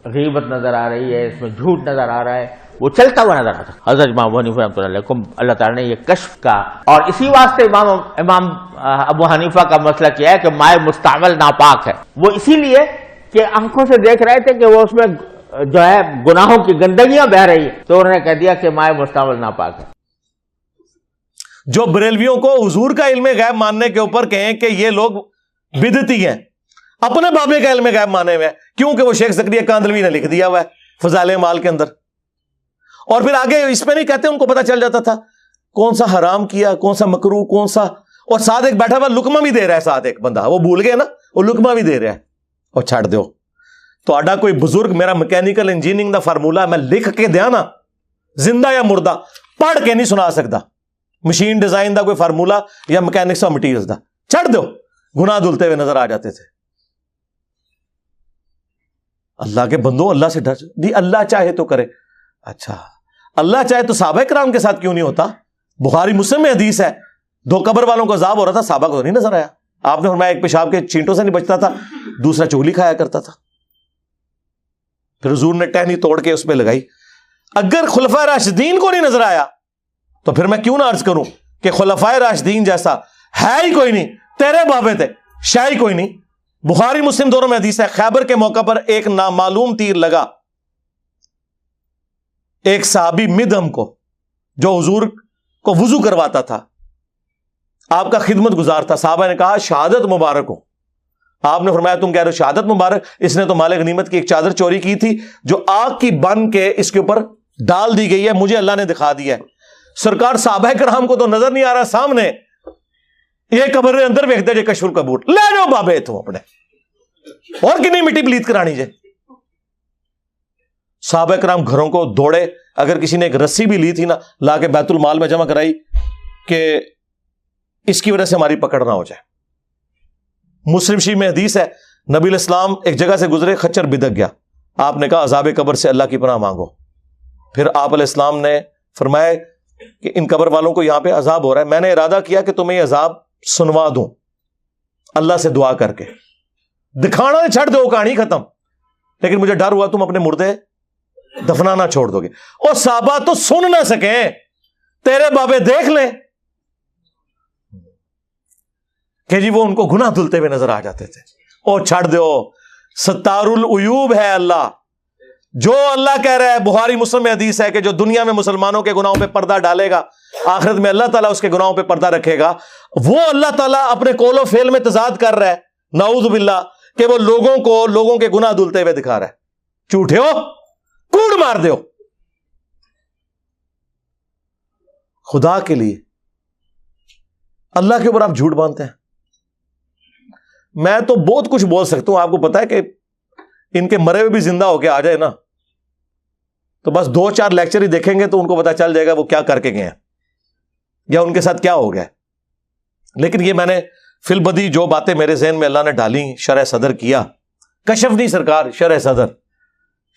غیبت نظر آ رہی ہے، اس میں جھوٹ نظر آ رہا ہے، وہ چلتا ہوا نظر آتا. حضرت امام ابو حنیفہ رحمۃ اللہ علیہ کو اللہ تعالیٰ نے یہ کشف کا، اور اسی واسطے امام ابو حنیفہ کا مسئلہ کیا ہے کہ مائع مستعمل ناپاک ہے. وہ اسی لیے کہ آنکھوں سے دیکھ رہے تھے کہ وہ اس میں جو ہے گناہوں کی گندگیاں بہ رہی ہے، تو انہوں نے کہہ دیا کہ مائع مستعمل ناپاک ہے. جو بریلویوں کو حضور کا علم غیب ماننے کے اوپر کہیں کہ یہ لوگ بدعتی ہیں، اپنے بابے کا علم غیب مانے ہوئے ہیں، کیونکہ وہ شیخ زکریا کاندلوی نے لکھ دیا ہوا ہے فضائل اعمال کے اندر. اور پھر آگے اس پہ نہیں کہتے، ان کو پتا چل جاتا تھا کون سا حرام کیا، کون سا مکروہ، کون سا، اور ساتھ ایک بیٹھا ہوا لقمہ بھی دے رہا ہے، ساتھ ایک بندہ وہ بھول گئے نا، وہ لقمہ بھی دے رہا ہے. اور چھڑ دیو تو آڈا کوئی بزرگ میرا میکینیکل انجینئرنگ دا فارمولا میں لکھ کے دیا نا، زندہ یا مردہ پڑھ کے نہیں سنا سکتا، مشین ڈیزائن دا کوئی فارمولا یا میکینکس آف مٹیریلز دا، چھڑ دو، گناہ دھلتے ہوئے نظر آ جاتے تھے. اللہ کے بندو اللہ سے ڈر جی، اللہ چاہے تو کرے. اچھا اللہ چاہے تو صحابہ کرام کے ساتھ کیوں نہیں ہوتا؟ بخاری مسلم میں حدیث ہے 2 قبر والوں کو عذاب ہو رہا تھا، صحابہ کو نہیں نظر آیا. آپ نے فرمایا ایک پیشاب کے چینٹوں سے نہیں بچتا تھا، دوسرا چگلی کھایا کرتا تھا. پھر حضور نے ٹہنی توڑ کے اس پہ لگائی. اگر خلفائے راشدین کو نہیں نظر آیا تو پھر میں کیوں نہ عرض کروں کہ خلفائے راشدین جیسا ہے ہی کوئی نہیں، تیرے بابے تھے شاہ ہی کوئی نہیں. بخاری مسلم دونوں میں حدیث ہے، خیبر کے موقع پر ایک نامعلوم تیر لگا ایک صحابی مدھم کو، جو حضور کو وضو کرواتا تھا، آپ کا خدمت گزار تھا. صحابہ نے کہا شہادت مبارک ہو. آپ نے فرمایا تم کہہ رہے ہو شہادت مبارک؟ اس نے تو مال غنیمت کی ایک چادر چوری کی تھی جو آگ کی بن کے اس کے اوپر ڈال دی گئی ہے، مجھے اللہ نے دکھا دیا ہے. سرکار صحابہ کرام کو تو نظر نہیں آ رہا سامنے، یہ قبر کے اندر ویکھتے جے کشف القبور، لے جاؤ بابے تو اپنے، اور کنی مٹی پلیت کرانی جے. صحابہ کرام گھروں کو دوڑے، اگر کسی نے ایک رسی بھی لی تھی نا لا کے بیت المال میں جمع کرائی کہ اس کی وجہ سے ہماری پکڑ نہ ہو جائے. مسلم شریف میں حدیث ہے، نبی علیہ السلام ایک جگہ سے گزرے، خچر بدک گیا، آپ نے کہا عذاب قبر سے اللہ کی پناہ مانگو. پھر آپ علیہ السلام نے فرمایا کہ ان قبر والوں کو یہاں پہ عذاب ہو رہا ہے، میں نے ارادہ کیا کہ تمہیں یہ عذاب سنوا دوں اللہ سے دعا کر کے، دکھانا چھڑ دو، کہانی ختم، لیکن مجھے ڈر ہوا تم اپنے مردے دفنانا چھوڑ دو گے. اور صحابہ تو سن نہ سکیں، تیرے بابے دیکھ لیں کہ جی وہ ان کو گناہ دھلتے ہوئے نظر آ جاتے تھے. اور چھڑ دو، ستار العیوب ہے اللہ. جو اللہ کہہ رہا ہے، بخاری مسلم میں حدیث ہے کہ جو دنیا میں مسلمانوں کے گناہوں پہ پردہ ڈالے گا، آخرت میں اللہ تعالیٰ اس کے گناہوں پہ پردہ رکھے گا. وہ اللہ تعالیٰ اپنے قول و فعل میں تضاد کر رہا ہے، نعوذ باللہ، کہ وہ لوگوں کے گناہ دھلتے ہوئے دکھا رہا ہے. جھوٹے ہو، کوڑ مار دو. خدا کے لیے اللہ کے اوپر آپ جھوٹ باندھتے ہیں. میں تو بہت کچھ بول سکتا ہوں، آپ کو پتا ہے کہ ان کے مرے ہوئے بھی زندہ ہو کے آ جائے نا تو بس 2-4 لیکچر ہی دیکھیں گے تو ان کو پتا چل جائے گا وہ کیا کر کے گئے ہیں یا ان کے ساتھ کیا ہو گیا. لیکن یہ میں نے فی البدی جو باتیں میرے ذہن میں اللہ نے ڈالی، شرح صدر کیا، کشف نہیں سرکار، شرح صدر،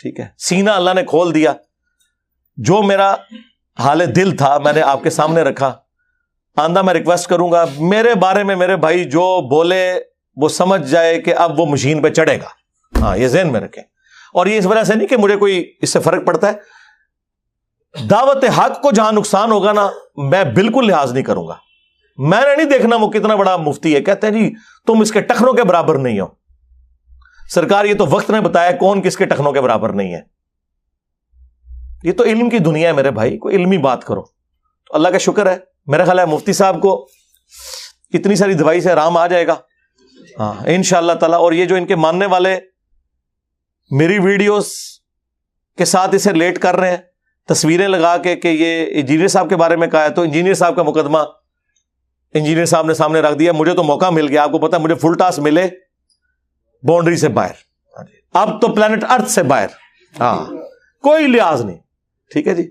ٹھیک ہے، سینہ اللہ نے کھول دیا. جو میرا حال دل تھا میں نے آپ کے سامنے رکھا. آندہ میں ریکویسٹ کروں گا میرے بارے میں میرے بھائی جو بولے وہ سمجھ جائے کہ اب وہ مشین پہ چڑھے گا. ہاں یہ ذہن میں رکھیں. اور یہ اس وجہ سے نہیں کہ مجھے کوئی اس سے فرق پڑتا ہے. دعوت حق کو جہاں نقصان ہوگا نا میں بالکل لحاظ نہیں کروں گا. میں نے نہیں دیکھنا وہ کتنا بڑا مفتی ہے، کہتے ہیں جی تم اس کے ٹخنوں کے برابر نہیں ہو. سرکار یہ تو وقت نے بتایا کون کس کے ٹخنوں کے برابر نہیں ہے. یہ تو علم کی دنیا ہے میرے بھائی، کوئی علمی بات کرو. تو اللہ کا شکر ہے میرا خیال ہے مفتی صاحب کو اتنی ساری دوائی سے آرام آ جائے گا ہاں انشاءاللہ تعالی. اور یہ جو ان کے ماننے والے میری ویڈیوز کے ساتھ اسے لیٹ کر رہے ہیں، تصویریں لگا کے کہ یہ انجینئر صاحب کے بارے میں کہا ہے، تو انجینئر صاحب کا مقدمہ انجینئر صاحب نے سامنے رکھ دیا. مجھے تو موقع مل گیا، آپ کو پتا مجھے فل ٹاس ملے باؤنڈری سے باہر، اب تو پلانٹ ارتھ سے باہر. ہاں کوئی لحاظ نہیں، ٹھیک ہے جی،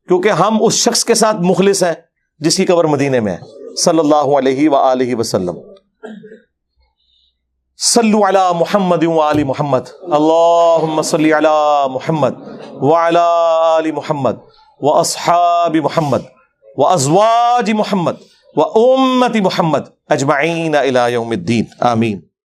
کیونکہ ہم اس شخص کے ساتھ مخلص ہیں جس کی قبر مدینے میں ہے صلی اللہ علیہ وآلہ وسلم. صلو علی محمد وآل محمد، اللہم صلی علی محمد وعلی آل محمد واصحاب محمد وازواج محمد وامت محمد اجمعین الی یوم الدین، آمین.